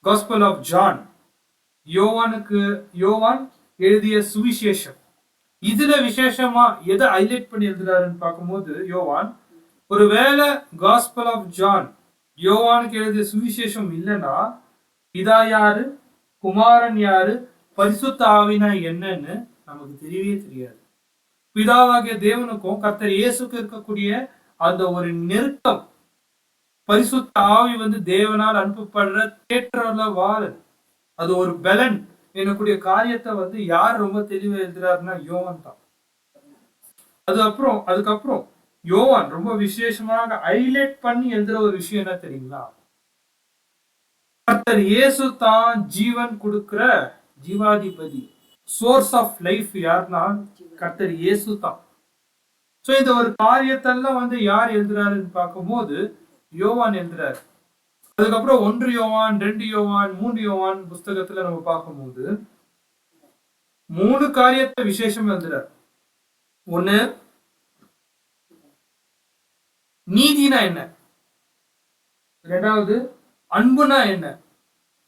காஸ்பல் ஆஃப் ஜான், யோவான் எழுதிய சுவிசேஷம், இதுல விசேஷமா எதை ஹைலைட் பண்ணி எழுதுறாருன்னு பார்க்கும்போது யோவான், ஒருவேளை காஸ்பல் ஆஃப் ஜான் யோவானுக்கு எழுதிய சுவிசேஷம் இல்லைன்னா இதா யாரு, குமாரன் யாரு, பரிசுத்த ஆவினா என்னன்னு நமக்கு தெரியவே தெரியாது. பிதாவாகிய தேவனுக்கும் கர்த்தர் இயேசுக்கு இருக்கக்கூடிய அந்த ஒரு நெருக்கம், பரிசுத்த ஆவி தேவனால் அனுப்பப்படுற தேற்றல வாழல், அது ஒரு பலன் எனக்கூடிய காரியத்தை யார் ரொம்ப தெளிவா எழுதுறாருன்னா யோவான் தான். அதுக்கப்புறம் யோவான் ரொம்ப விசேஷமாக ஹைலைட் பண்ணி எழுதுற ஒரு விஷயம் என்ன தெரியுங்களா? கர்த்தர் இயேசு தான் ஜீவன் கொடுக்கிற ஜீவாதிபதி, சோர்ஸ் ஆஃப் லைஃப் யாருன்னா கர்த்தர் இயேசு தான். சோ இந்த ஒரு காரியத்தெல்லாம் யார் எழுதுறாருன்னு பார்க்கும்போது யோவான் எழுதுறாரு. அதுக்கப்புறம் 1 யோவான், 2 யோவான், 3 யோவான் புஸ்தகத்துல நம்ம பார்க்கும்போது 3 காரியத்தை விசேஷம் எழுதுறார். ஒண்ணு, நீதினா என்ன, ரெண்டாவது அன்புனா என்ன,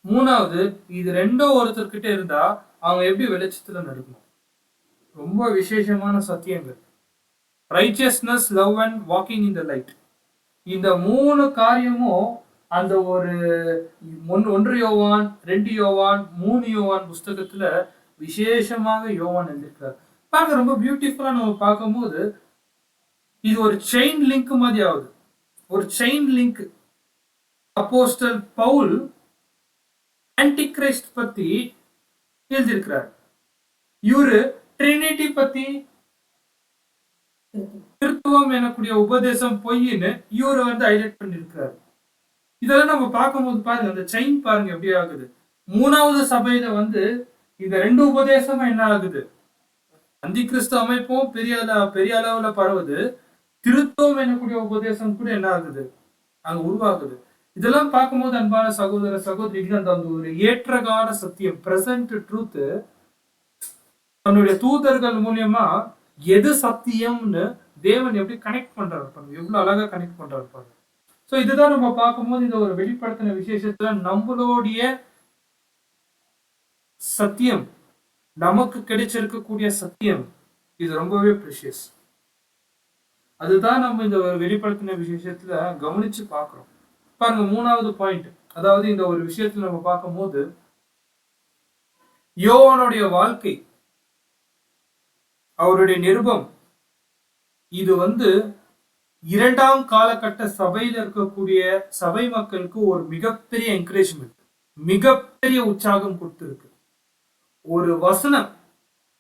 மூணாவது இது ரெண்டும் ஒருத்தர்கிட்ட இருந்தா அவங்க எப்படி வெளிச்சத்துல நடக்கணும். ரொம்ப விசேஷமான சத்தியங்கள், righteousness, love and walking in the light. இந்த 3 காரியமும் அந்த ஒரு 1 யோவான், 2 யோவான், 3 யோவான் புஸ்தகத்துல விசேஷமாக யோவான் எழுதியிருக்கிறார். பாருங்க, ரொம்ப பியூட்டிஃபுல்லா நம்ம பார்க்கும்போது இது ஒரு செயின் லிங்க் மாதிரி ஆகுது. ஒரு chain link. Apostle Paul antichrist பத்தி எழுதியிருக்கிறார். இவரு ட்ரினிட்டி பத்தி, திருத்துவம் எனக்கூடிய உபதேசம் பொய்ன்னு இவரு ஹைலைட் பண்ணிருக்கிறார். இதெல்லாம் நம்ம பார்க்கும்போது பாருங்க, அந்த செயின் பாருங்க எப்படி ஆகுது. 3வது சபையில இந்த 2 உபதேசமும் என்ன ஆகுது, அந்தி கிறிஸ்து அமைப்பும் பெரிய அளவுல பரவுது, திருத்துவம் எனக்கூடிய உபதேசம் கூட என்ன ஆகுது, அங்க உருவாகுது. இதெல்லாம் பார்க்கும்போது அன்பான சகோதர சகோதரிகள், அந்த ஒரு ஏற்றகால சத்தியம், பிரசன்ட் ட்ரூத், தன்னுடைய தூதர்கள் மூலியமா எது சத்தியம்னு தேவன் எப்படி கனெக்ட் பண்றாரு பாருங்க, எவ்வளவு அழகா கனெக்ட் பண்றாரு பாருங்க. சோ இதுதான் நம்ம பார்க்கும்போது இந்த ஒரு வெளிப்படுத்தின விசேஷத்துல நம்மளுடைய சத்தியம், நமக்கு கிடைச்சிருக்கக்கூடிய சத்தியம், இது ரொம்பவே ப்ரெஷியஸ். அதுதான் நம்ம இந்த வெளிப்படுத்தின விசேஷத்துல கவனிச்சு பார்க்கிறோம். பாருங்க, 3வது பாயிண்ட், அதாவது இந்த ஒரு விஷயத்துல நம்ம பார்க்கும்போது யோவானுடைய வாழ்க்கை, அவருடைய நிருபம், இது 2ஆம் காலகட்ட சபையில இருக்கக்கூடிய சபை மக்களுக்கு ஒரு மிகப்பெரிய என்கரேஜ்மெண்ட், மிகப்பெரிய உற்சாகம் கொடுத்திருக்கு. ஒரு வசனம்,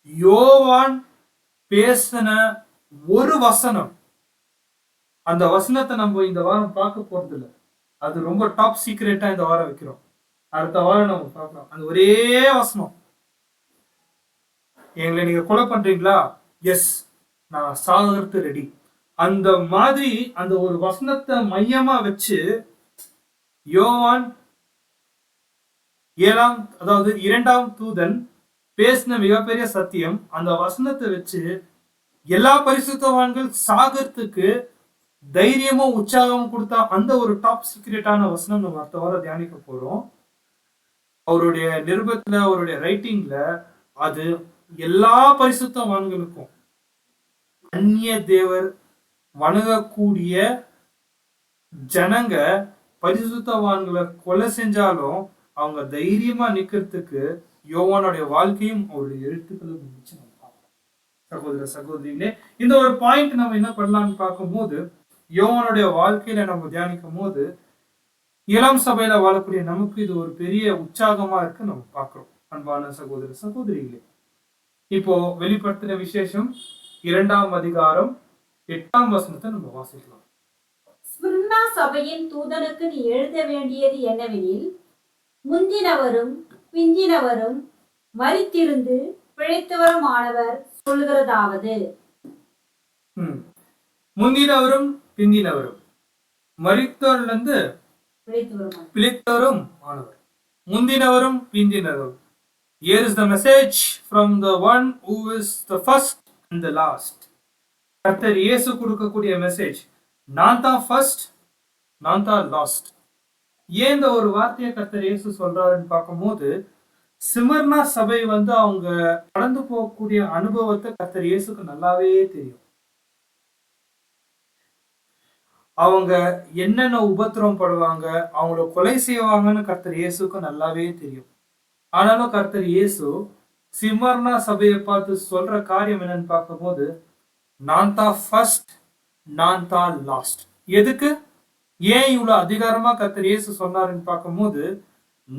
யோவான் பேசின ஒரு வசனம், அந்த வசனத்தை நம்ம இந்த வாரம் பார்க்க போறது இல்லை, அது ரொம்ப டாப் சீக்ரெட்டா இந்த வாரம் வைக்கிறோம். அடுத்த வாரம் நம்ம பார்க்கலாம். அந்த ஒரே வசனம், எங்களை நீங்க கொலை பண்றீங்களா, எஸ், நான் சாகிறது ரெடி. அந்த மாதிரி அந்த ஒரு வசனத்தை மையமா வச்சு யோவான் 2ஆம் தூதன் பேசின மிகப்பெரிய சத்தியம், அந்த வசனத்தை வச்சு எல்லா பரிசுத்தவான்கள் சாகறதுக்கு தைரியமும் உற்சாகமும் கொடுத்தா அந்த ஒரு டாப் சீக்ரெட்டான வசனம் நம்ம அடுத்த வாரம் தியானிக்க போறோம். அவருடைய நிருபத்துல, அவருடைய ரைட்டிங்ல அது எல்லா பரிசுத்தவான்களுக்கும் அந்நிய தேவர் வணங்கக்கூடிய ஜனங்க பரிசுத்தவான்களை கொலை செஞ்சாலும் அவங்க தைரியமா நிக்கிறதுக்கு யோவானுடைய வாழ்க்கையும் அவருடைய எழுத்துக்களும் இருந்துச்சு. நம்ம பார்க்கலாம். சகோதர சகோதரிகளே, இந்த ஒரு பாயிண்ட் நம்ம என்ன பண்ணலாம்னு பார்க்கும்போது, யோவானுடைய வாழ்க்கையில நம்ம தியானிக்கும் போது இளம் சபையில வாழக்கூடிய நமக்கு இது ஒரு பெரிய உற்சாகமா இருக்கு நம்ம பார்க்கிறோம். அன்பான சகோதர சகோதரிகளே, இப்போ வெளிப்படுத்தின விசேஷம் 2ஆம் அதிகாரம் 8ஆம் வசனத்தை நம்ம வாசிக்கலாம். ஸ்மிர்னா சபையின் தூதனுக்கு நீ எழுத வேண்டியது என்னவெனில், முந்தினவரும் பிந்தினவரும் மரித்திருந்து பிழைத்தவருமானவர் சொல்கிறதாவது. முந்தினவரும் பிந்தினவரும் மரித்தோரிலிருந்து பிழைத்தவரும் ஆனவர். முந்தினவரும் பிந்தினவரும். Here is the message from the one who is the first and the last. கர்த்தர் இயேசு கொடுக்கக்கூடிய மெசேஜ், நான் தான் ஃபர்ஸ்ட், நான் தான் லாஸ்ட். ஏன் இந்த ஒரு வார்த்தையை கர்த்தர் இயேசு சொல்றாருன்னு பார்க்கும்போது, சிமர்னா சபை அவங்க கடந்து போகக்கூடிய அனுபவத்தை கர்த்தர் இயேசுக்கு நல்லாவே தெரியும். அவங்க என்னென்ன உபத்திரம் படுவாங்க, அவங்கள கொலை செய்வாங்கன்னு கர்த்தர் இயேசுக்கு நல்லாவே தெரியும். ஆனாலும் கர்த்தர் இயேசு சிமர்னா சபையை பார்த்து சொல்ற காரியம் என்னன்னு பார்க்கும்போது, நான் தான் ஃபர்ஸ்ட், நான் தான் லாஸ்ட். எதுக்கு, ஏன் இவ்வளவு அதிகாரமா கர்த்தர் இயேசு சொன்னாருன்னு பார்க்கும்போது,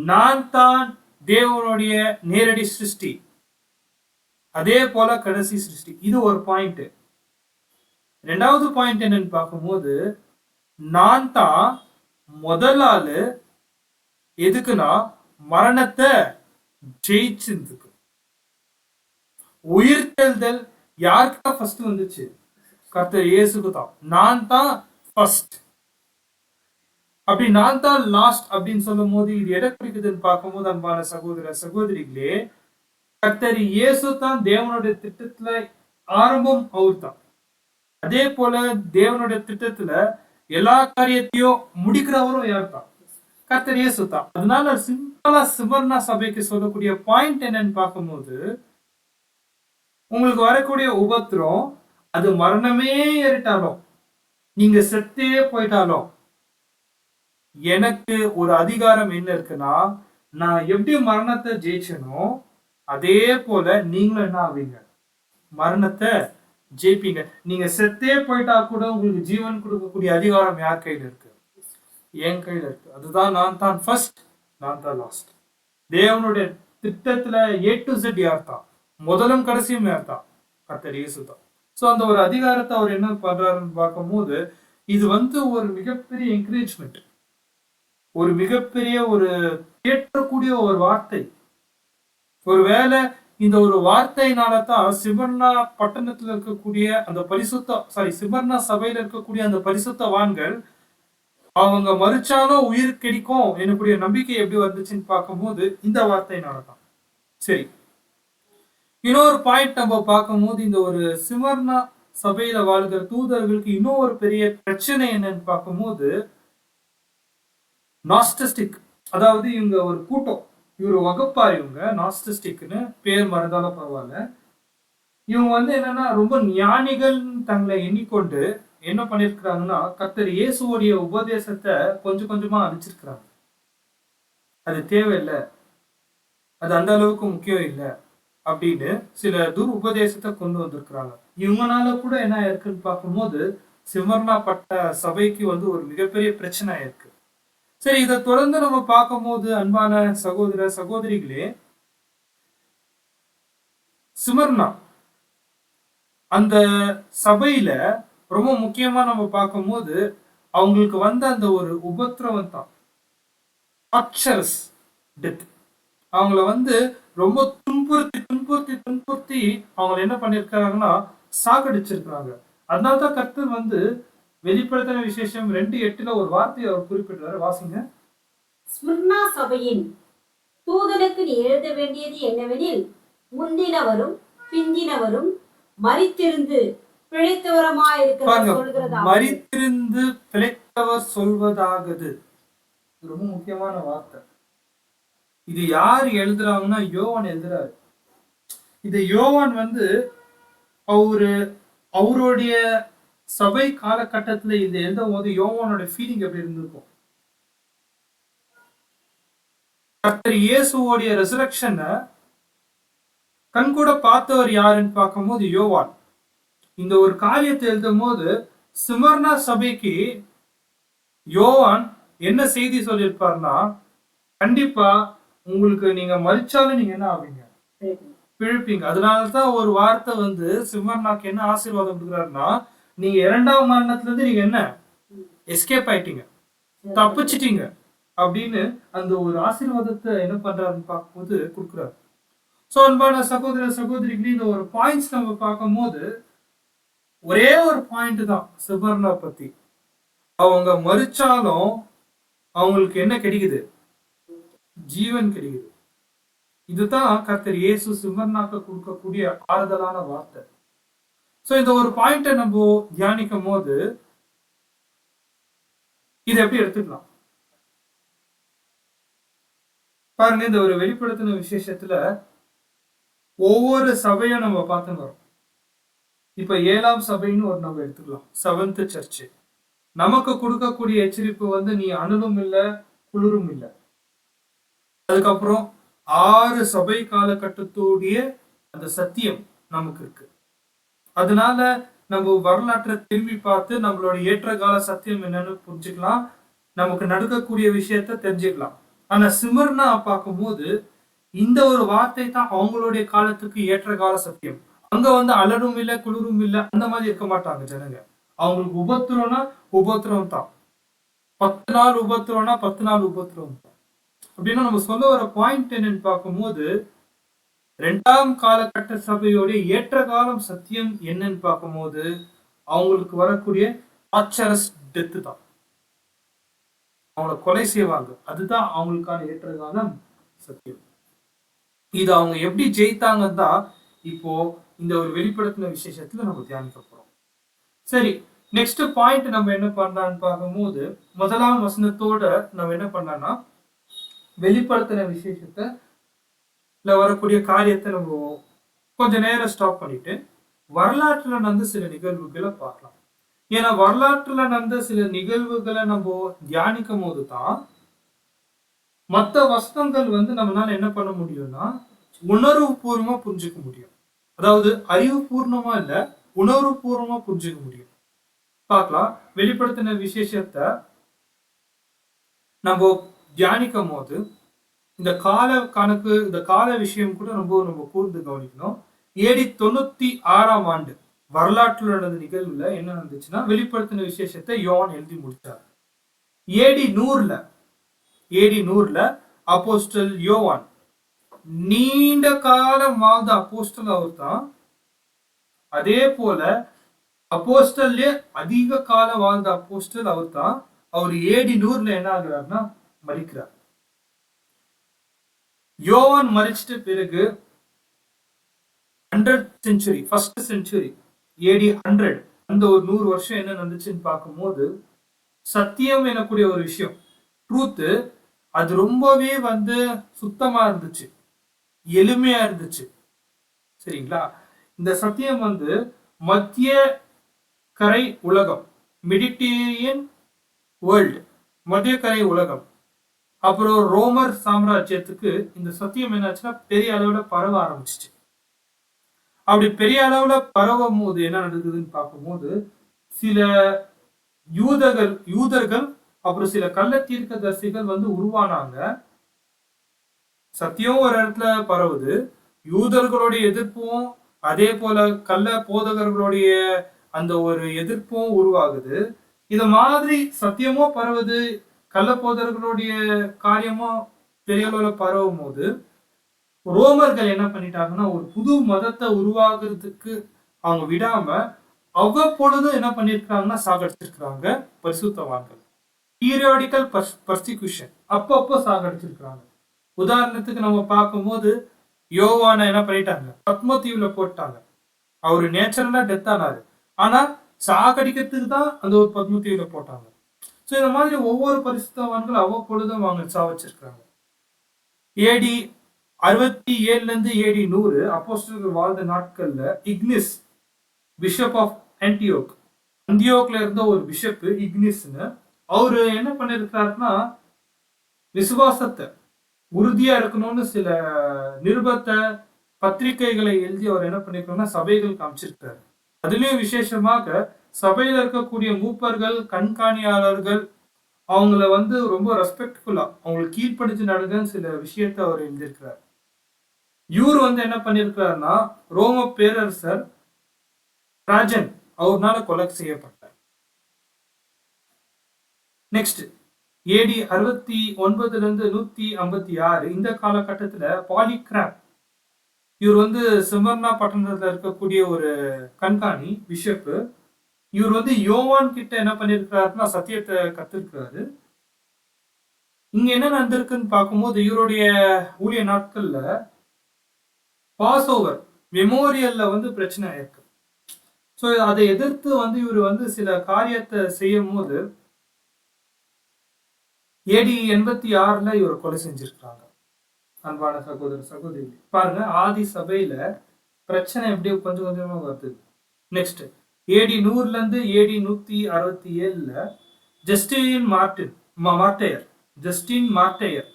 நான் தான் தேவனுடைய நேரடி சிருஷ்டி, அதே போல கடைசி சிருஷ்டி. இது ஒரு பாயிண்ட். ரெண்டாவது பாயிண்ட் என்னன்னு பார்க்கும்போது, நான் தான் முதல் ஆளு. எதுக்குன்னா மரணத்தை ஜெயிச்சதுக்கு. உயிர்த்தெழுதல் யாருக்கு ஃபர்ஸ்ட் வந்துச்சு? கர்த்தர் இயேசுக்கு தான். நான் தான் ஃபர்ஸ்ட், அப்படி நான் தான் லாஸ்ட் அப்படின்னு சொல்லும் போது இது எதை குறிக்குதுன்னு பார்க்கும்போது, அன்பான சகோதர சகோதரிகளே, கர்த்தர் இயேசு தான் தேவனுடைய திட்டத்துல ஆரம்பம். அவர் தான் அதே போல தேவனுடைய திட்டத்துல எல்லா காரியத்தையும் முடிக்கிறவரும் யார் தான்? கர்த்தர் இயேசு தான். அதனால சிம்பிளா சிமர்னா சபைக்கு சொல்லக்கூடிய பாயிண்ட் என்னன்னு பார்க்கும்போது, உங்களுக்கு வரக்கூடிய உபத்திரம் அது மரணமே ஏறிட்டாலும், நீங்க செத்தே போயிட்டாலும், எனக்கு ஒரு அதிகாரம் என்ன இருக்குன்னா, நான் எப்படி மரணத்தை ஜெயிச்சனோ அதே போல நீங்களும் என்ன ஆவீங்க? மரணத்தை ஜெயிப்பீங்க. நீங்க செத்தே போயிட்டா கூட உங்களுக்கு ஜீவன் கொடுக்கக்கூடிய அதிகாரம் யார் கையில இருக்கு? என் கையில இருக்கு. அதுதான் நான் தான் ஃபர்ஸ்ட், நான் தான் லாஸ்ட். தேவனுடைய திட்டத்துல A to Z யார் தான்? முதலும் கடைசியும் யார் தான்? கர்த்தர் இயேசு தான். சோ அந்த ஒரு அதிகாரத்தை அவர் என்ன பண்றாருன்னு பார்க்கும்போது, இது ஒரு மிகப்பெரிய என்கரேஜ்மெண்ட், ஒரு மிகப்பெரிய ஒரு கேட்கக்கூடிய ஒரு வார்த்தை. ஒருவேளை இந்த ஒரு வார்த்தையினால தான் சிமர்னா பட்டணத்துல இருக்கக்கூடிய அந்த சிமர்னா சபையில இருக்கக்கூடிய அந்த பரிசுத்தவான்கள் அவங்க மறுச்சாலும் உயிர் கிடைக்கும் எனக்குடைய நம்பிக்கை எப்படி வந்துச்சுன்னு பார்க்கும்போது இந்த வார்த்தையினால தான். சரி, இன்னொரு பாயிண்ட் நம்ம பார்க்கும்போது, இந்த ஒரு சிமர்னா சபையில வாழ்கிற தூதர்களுக்கு இன்னும் ஒரு பெரிய பிரச்சனை என்னன்னு பார்க்கும்போது, நாஸ்டிஸ்டிக். அதாவது இவங்க ஒரு கூட்டம், இவரு வகுப்பார். இவங்க நாஸ்டிஸ்டிக்னு பேர் மறந்தாலும் பரவாயில்ல. இவங்க என்னன்னா ரொம்ப ஞானிகள் தங்களை எண்ணிக்கொண்டு என்ன பண்ணிருக்கிறாங்கன்னா, கர்த்தர் இயேசுவோடைய உபதேசத்தை கொஞ்சம் கொஞ்சமா அழிச்சிருக்கிறாங்க. அது தேவையில்லை, அது அந்த அளவுக்கு முக்கியம் இல்லை அப்படின்னு சில உபதேசத்தை கொண்டு வந்திருக்கிறாங்க. இவங்கனால கூட என்ன இருக்குன்னு பார்க்கும்போது, சிமர்னா பட்ட சபைக்கு ஒரு மிகப்பெரிய பிரச்சனை இருக்கு. சரி, இதை தொடர்ந்து நம்ம பார்க்கும்போது, அன்பான சகோதர சகோதரிகளே, சிமர்னா அந்த சபையில ரொம்ப முக்கியமா நம்ம பார்க்கும்போது, அவங்களுக்கு அந்த ஒரு உபத்திரவம் தான் டெத். அவங்கள ரொம்ப துன்புறுத்தி துன்புறுத்தி துன்புறுத்தி அவங்களை என்ன பண்ணிருக்காங்கன்னா சாகடிச்சிருக்கிறாங்க. அதனால்தான் கர்த்தர் வெளிப்படுத்தின விசேஷம் 2:8 ஒரு வார்த்தையை அவர் குறிப்பிட்டாரு. வாசிங்க. ஸ்மிர்னா சபையின் தூதனுக்கு நீ எழுத வேண்டியது என்னவெனில், முந்தினவரும் பிந்தினவரும் மரித்திருந்து மரித்திருந்து பிழைத்தவர் சொல்வதாகது. ரொம்ப முக்கியமான வார்த்தை. இது யார் எழுதுறாங்கன்னா யோவான் எழுதுறாரு. இது யோவான் அவரு அவருடைய சபை காலகட்டத்துல இது எழுதும் போது யோவானோட ஃபீலிங் எப்படி இருந்திருக்கும்? கர்த்தர் இயேசுவோடைய ரெசரக்ஷனை கண்கூட பார்த்தவர் யாருன்னு பார்க்கும்போது யோவான். இந்த ஒரு காரியத்தை எழுதும் போது சிமர்னா சபைக்கு யோவான் என்ன செய்தி சொல்லியிருப்பார்னா, கண்டிப்பா உங்களுக்கு நீங்க மறிச்சாலும் நீங்க என்ன ஆவீங்க? பிழைப்பீங்க. அதனாலதான் ஒரு வார்த்தை சிமர்னாக்கு என்ன ஆசீர்வாதம் கொடுக்குறாருன்னா, நீங்க 2ஆம் மரணத்துல இருந்து நீங்க என்ன எஸ்கேப் ஆயிட்டீங்க, தப்பிச்சிட்டீங்க அப்படின்னு அந்த ஒரு ஆசீர்வாதத்தை என்ன பண்றாருன்னு பார்க்கும்போது கொடுக்குறாரு. சோ அன்பான சகோதர சகோதரிகளே, இந்த ஒரு பாயிண்ட்ஸ் நம்ம பார்க்கும்போது ஒரே ஒரு பாயிண்ட் தான் சிமர்னா பத்தி. அவங்க மறிச்சாலும் அவங்களுக்கு என்ன கிடைக்குது? ஜீவன் கிடைக்குது. இதுதான் கர்த்தர் இயேசு சிமர்னாக்கு கொடுக்கக்கூடிய ஆறுதலான வார்த்தை. சோ இந்த ஒரு பாயிண்ட நம்ம தியானிக்கும் போது இதை எப்படி எடுத்துக்கலாம் பாருங்க. இந்த ஒரு வெளிப்படுத்தின விசேஷத்துல ஒவ்வொரு சபையும் நம்ம பார்த்து வரோம். இப்ப 7ஆம் சபைன்னு ஒரு நம்ம எடுத்துக்கலாம், 7th சர்ச். நமக்கு கொடுக்கக்கூடிய எச்சரிப்பு நீ அனலும் இல்லை குளிரும் இல்லை. அதுக்கப்புறம் 6 சபை காலகட்டத்தோடைய அந்த சத்தியம் நமக்கு இருக்கு. அதனால நம்ம வரலாற்றை திரும்பி பார்த்து நம்மளோட ஏற்றகால சத்தியம் என்னன்னு புரிஞ்சுக்கலாம், நமக்கு நடக்கக்கூடிய விஷயத்த தெரிஞ்சுக்கலாம். ஆனா சிமர்னா பார்க்கும்போது இந்த ஒரு வார்த்தை தான் அவங்களுடைய காலத்துக்கு ஏற்றகால சத்தியம். அங்க அலரும் இல்லை குளிரும் இல்லை அந்த மாதிரி இருக்க மாட்டாங்க ஜனங்க. அவங்களுக்கு உபத்திரம்னா உபத்திரம் தான், 10 நாள் உபத்திரம்னா 10 நாள் உபத்திரம் தான். அப்படின்னா நம்ம சொல்ல வர பாயிண்ட் என்னன்னு பார்க்கும்போது 2ஆம் காலகட்ட சபையோடைய ஏற்ற காலம் சத்தியம் என்னன்னு பார்க்கும்போது அவங்களுக்கு வரக்கூடிய ஆச்சரஸ் டெத்து தான், அவங்கள கொலை செய்வாங்க. அதுதான் அவங்களுக்கான ஏற்ற காலம் சத்தியம். இது அவங்க எப்படி ஜெயித்தாங்கன்னு தான் இப்போ இந்த ஒரு வெளிப்படுத்தின விசேஷத்துல நம்ம தியானிக்க போறோம். சரி, நெக்ஸ்ட் பாயிண்ட் நம்ம என்ன பண்றான்னு பார்க்கும்போது 1ஆம் வசனத்தோட நம்ம என்ன பண்ணலாம்னா வெளிப்படுத்தின விசேஷத்துல வரக்கூடிய காரியத்தை நம்ம கொஞ்சம் நேரம் ஸ்டாப் பண்ணிட்டு வரலாற்றுல நடந்த சில நிகழ்வுகளை பார்க்கலாம். ஏன்னா வரலாற்றுல நடந்த சில நிகழ்வுகளை நம்ம தியானிக்கும் போது தான் மற்ற வசனங்கள் நம்மளால என்ன பண்ண முடியும்னா உணர்வு பூர்வமா புரிஞ்சுக்க முடியும். அதாவது அறிவுபூர்வமா இல்ல, உணர்வு பூர்வமா புரிஞ்சுக்க முடியும். பார்க்கலாம். வெளிப்படுத்தின விசேஷத்தை நம்ம தியானிக்கும் போது இந்த கால கணக்கு, இந்த கால விஷயம் கூட நம்ம கூர்ந்து கவனிக்கணும். AD 96ஆம் ஆண்டு வரலாற்றுல நடந்த நிகழ்வுல என்ன நடந்துச்சுன்னா வெளிப்படுத்தின விசேஷத்தை யோவான் எழுதி முடிச்சார். AD 100ல அப்போஸ்டல் யோவான், நீண்ட காலம் வாழ்ந்த அப்போஸ்டல் அவர் தான். அதே போல அப்போஸ்டல்லே அதிக காலம் வாழ்ந்த அப்போஸ்டல் அவர் தான். அவர் AD 100ல என்ன ஆகுறாருன்னா மரிக்கிறார். யோவான் மரிச்சிட்ட பிறகு 100th century, first century, AD 100, அந்த ஒரு 100 வருஷம் என்ன நடந்துச்சுன்னு பார்க்கும்போது சத்தியம் எனக்கூடிய ஒரு விஷயம், ட்ரூத், அது ரொம்பவே சுத்தமா இருந்துச்சு, எளிமையா இருந்துச்சு. சரிங்களா? இந்த சத்தியம் மத்திய கரை உலகம், மெடிட்டேரியன் வேர்ல்டு, மத்திய கரை உலகம், அப்புறம் ரோமர் சாம்ராஜ்யத்துக்கு இந்த சத்தியம் என்னாச்சுன்னா பெரிய அளவுல பரவ ஆரம்பிச்சிச்சு. அப்படி பெரிய அளவுல பரவும் போது என்ன நடக்குதுன்னு பார்க்கும்போது சில யூதர்கள் அப்புறம் சில கள்ள தீர்க்கதரிசிகள் உருவானாங்க. சத்தியம் ஒரு இடத்துல பரவுது, யூதர்களுடைய எதிர்ப்பும் அதே போல கள்ள போதகர்களுடைய அந்த ஒரு எதிர்ப்பும் உருவாகுது. இது மாதிரி சத்தியமும் பரவுது, கள்ள போதகர்களுடைய காரியமும் பெரிய அளவுல பரவும் போது ரோமர்கள் என்ன பண்ணிட்டாங்கன்னா ஒரு புது மதத்தை உருவாக்குறதுக்கு அவங்க விடாம அவ்வப்பொழுது என்ன பண்ணிருக்காங்கன்னா சாகடிச்சிருக்கிறாங்க பரிசுத்தவான்கள். பீரியாடிக்கல் பர்சிக்யூஷன், அப்பப்போ சாகடிச்சிருக்கிறாங்க. உதாரணத்துக்கு நம்ம பார்க்கும்போது யோவானை என்ன பண்ணிட்டாங்க, பத்மதீவுல போட்டாங்க. அவரு நேச்சுரலா டெத் ஆனாரு, ஆனா சாகடிக்கிறதுக்கு தான் அந்த ஒரு பத்மதீவுல போட்டாங்க. ஸோ இந்த மாதிரி ஒவ்வொரு பரிசுத்தவான்கள் அவ்வப்பொழுதும் அவங்க சாவச்சிருக்காங்க. ஏடி 67ல இருந்து ஏடி 100 அப்போஸ்தலர்கள் வாழ்ந்த நாட்கள்ல இக்னிஸ் பிஷப் ஆஃப் ஆன்டியோக், அந்தியோக்ல இருந்த ஒரு பிஷப் இக்னிஸ்னு, அவரு என்ன பண்ணிருக்காருன்னா விசுவாசத்தை உறுதியா இருக்கணும்னு சில நிருபத்தை பத்திரிகைகளை எழுதி அவர் என்ன பண்ணிருக்காருன்னா சபைகளுக்கு அமைச்சிருக்காரு. அதுலயும் விசேஷமாக சபையில இருக்கக்கூடிய மூப்பர்கள், கண்காணியாளர்கள் அவங்கள வந்து ரொம்ப ரெஸ்பெக்ட்ஃபுல்லா அவங்களுக்கு கீழ்ப்படிஞ்சு நடங்கன்னு சில விஷயத்த அவர் எழுதியிருக்கிறார். இவர் வந்து என்ன பண்ணிருக்காருன்னா ரோம பேரரசர் ராஜன் அவர்னால கொலை செய்யப்பட்டார். நெக்ஸ்ட் ஏடி 69ல இருந்து 156 இந்த காலகட்டத்துல பாலிகிராப், இவர் வந்து சிமர்னா பட்டணத்துல இருக்கக்கூடிய ஒரு கண்காணி பிஷப். இவர் வந்து யோவான் கிட்ட என்ன பண்ணிருக்காருன்னா சத்தியத்தை கத்திருக்காரு. இங்க என்ன நடந்திருக்குன்னு பார்க்கும்போது இவருடைய ஊழிய நாட்கள்ல பாஸ் ஓவர் மெமோரியல்ல வந்து பிரச்சனை இருக்கு. ஸோ அதை எதிர்த்து வந்து இவர் வந்து சில காரியத்தை செய்யும் போது ஏடி 86ல இவர் கொலை செஞ்சிருக்காங்க. அன்பான சகோதர சகோதரி பாருங்க, ஆதி சபையில பிரச்சனை எப்படி கொஞ்சம் கொஞ்சமா வருது. நெக்ஸ்ட் ஏடி 100ல இருந்து ஏடி 167ல ஜஸ்டின் மார்டையர், ஜஸ்டின் மார்டையர்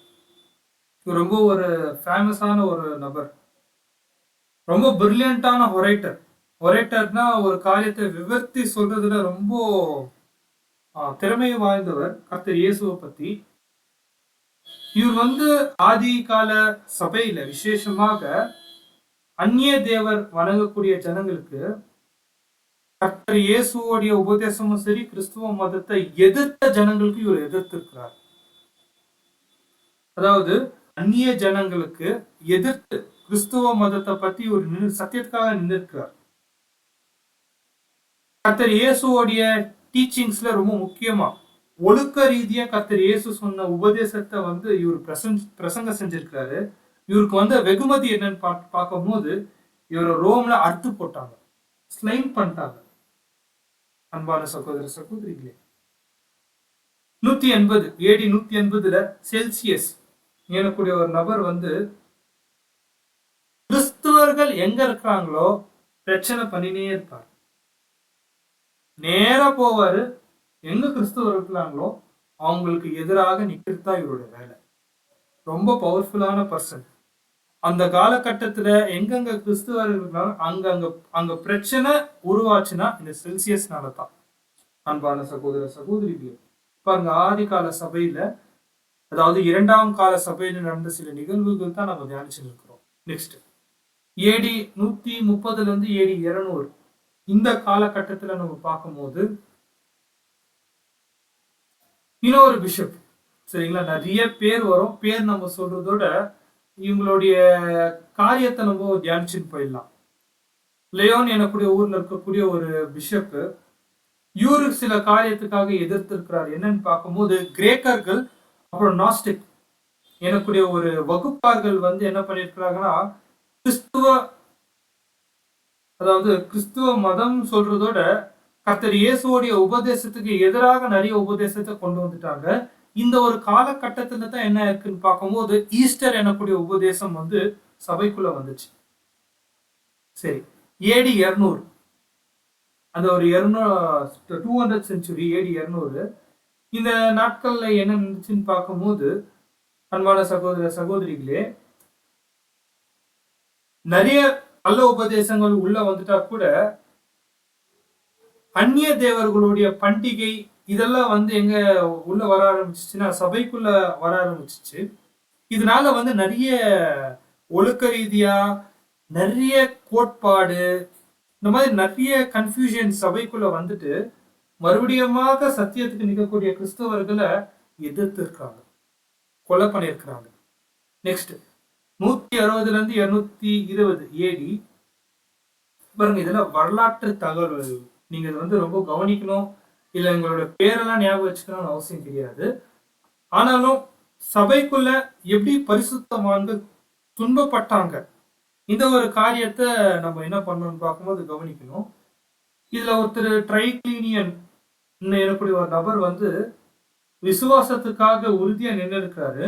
ரொம்ப ஒரு ஃபேமஸான ஒரு நபர், ரொம்ப பிரில்லியண்டான ஒரேட்டர். ஒரேட்டர்னா ஒரு காரியத்தை விவர்த்தி சொல்றதுல ரொம்ப திறமை வாய்ந்தவர். கர்த்தர் இயேசுவை பத்தி இவர் வந்து ஆதி கால சபையில விசேஷமாக அந்நிய தேவர் வணங்கக்கூடிய ஜனங்களுக்கு கர்த்தர் இயேசுவோடைய உபதேசமும் சரி, கிறிஸ்துவ மதத்தை எதிர்த்த ஜனங்களுக்கு இவர் எதிர்த்திருக்கிறார். அதாவது அந்நிய ஜனங்களுக்கு எதிர்த்து கிறிஸ்துவ மதத்தை பத்தி ஒரு சத்தியத்துக்காக நின்றிருக்கிறார். கர்த்தர் இயேசுவோடைய டீச்சிங்ஸ்ல ரொம்ப முக்கியமா ஒழுக்க ரீதியா கர்த்தர் இயேசு சொன்ன உபதேசத்தை வந்து இவர் பிரசங்க செஞ்சிருக்கிறாரு. இவருக்கு வந்து வெகுமதி என்னன்னு பார்க்கும் போது இவர் ரோம்ல அறுத்து போட்டாங்க, ஸ்லைம் பண்ணிட்டாங்க. அன்பான சகோதர சகோதரிகளே, 180 ஏடி 180ல செல்சியஸ் எனக்கூடிய ஒரு நபர் வந்து கிறிஸ்துவர்கள் எங்க இருக்கிறாங்களோ பிரச்சனை பண்ணினே இருப்பார். நேரா போவாரு, எங்க கிறிஸ்துவர் இருக்கிறாங்களோ அவங்களுக்கு எதிராக நிக்கிறது தான் இவருடைய வேலை. ரொம்ப பவர்ஃபுல்லான பர்சன். அந்த காலகட்டத்துல எங்கெங்க கிறிஸ்துவர்கள் அங்க பிரச்சனை உருவாச்சுன்னா இந்த செல்சியஸ்னால தான். அன்பான சகோதர சகோதரிகளே, பாருங்க, ஆதி கால சபையில, அதாவது 2ஆம் கால சபையில நடந்த சில நிகழ்வுகள் தான் நம்ம தியானிச்சுட்டு இருக்கிறோம். நெக்ஸ்ட் ஏடி 130ல இருந்து ஏடி 200 இந்த காலகட்டத்துல நம்ம பார்க்கும்போது இன்னொரு பிஷப், சரிங்களா, நிறைய பேர் வரும். பேர் நம்ம சொல்றதோட இவங்களுடைய காரியத்தை நம்ம தியானிச்சுட்டு போயிடலாம். லியோன் எனக்கூடிய ஊர்ல இருக்கக்கூடிய ஒரு பிஷப், இவரு சில காரியத்துக்காக எதிர்த்திருக்கிறார். என்னன்னு பார்க்கும்போது கிரேக்கர்கள் அப்புறம் நாஸ்டிக் எனக்கூடிய ஒரு வகுப்பார்கள் வந்து என்ன பண்ணிருக்கிறாங்கன்னா கிறிஸ்துவ மதம் சொல்றதோட கர்த்தர் இயேசுவோடைய உபதேசத்துக்கு எதிராக நிறைய உபதேசத்தை கொண்டு வந்துட்டாங்க. இந்த ஒரு காலகட்டத்துல தான் என்ன இருக்குன்னு பார்க்கும்போது ஈஸ்டர் எனக்கூடிய உபதேசம் வந்து சபைக்குள்ள வந்துச்சு. சரி, ஏடி 200, அந்த ஒரு 200 செஞ்சுரி ஏடி 200 இந்த நாட்கள்ல என்ன நடந்துச்சுன்னு பார்க்கும்போது அன்பான சகோதர சகோதரிகளே, நிறைய நல்ல உபதேசங்கள் உள்ள வந்துட்டா கூட அந்நிய தேவர்களுடைய பண்டிகை இதெல்லாம் வந்து எங்க உள்ள வர ஆரம்பிச்சிச்சுன்னா சபைக்குள்ள வர ஆரம்பிச்சிச்சு. இதனால வந்து நிறைய ஒழுக்க ரீதியா நிறைய கோட்பாடு, இந்த மாதிரி நிறைய கன்ஃபியூஷன் சபைக்குள்ள வந்துட்டு மறுபடியுமாக சத்தியத்துக்கு நிற்கக்கூடிய கிறிஸ்தவர்களை எதிர்த்து இருக்காங்க, கொலை பண்ணியிருக்கிறாங்க. நெக்ஸ்ட் 160ல இருந்து 220 ஏடி பாருங்க, இதெல்லாம் வரலாற்று தகவல். நீங்க இதை வந்து ரொம்ப கவனிக்கணும். இல்ல எங்களோட பேரெல்லாம் ஞாபகம் வச்சுக்கணும்னு அவசியம் கிடையாது. ஆனாலும் சபைக்குள்ள எப்படி பரிசுத்தவான்கள் துன்பப்பட்டாங்க, இந்த ஒரு காரியத்தை நம்ம என்ன பண்ணணும்னு பார்க்கும்போது கவனிக்கணும். இதுல ஒருத்தர் ட்ரைக்ளீனியன் எனக்கூடிய ஒரு நபர் வந்து விசுவாசத்துக்காக உறுதியா நின்று இருக்காரு.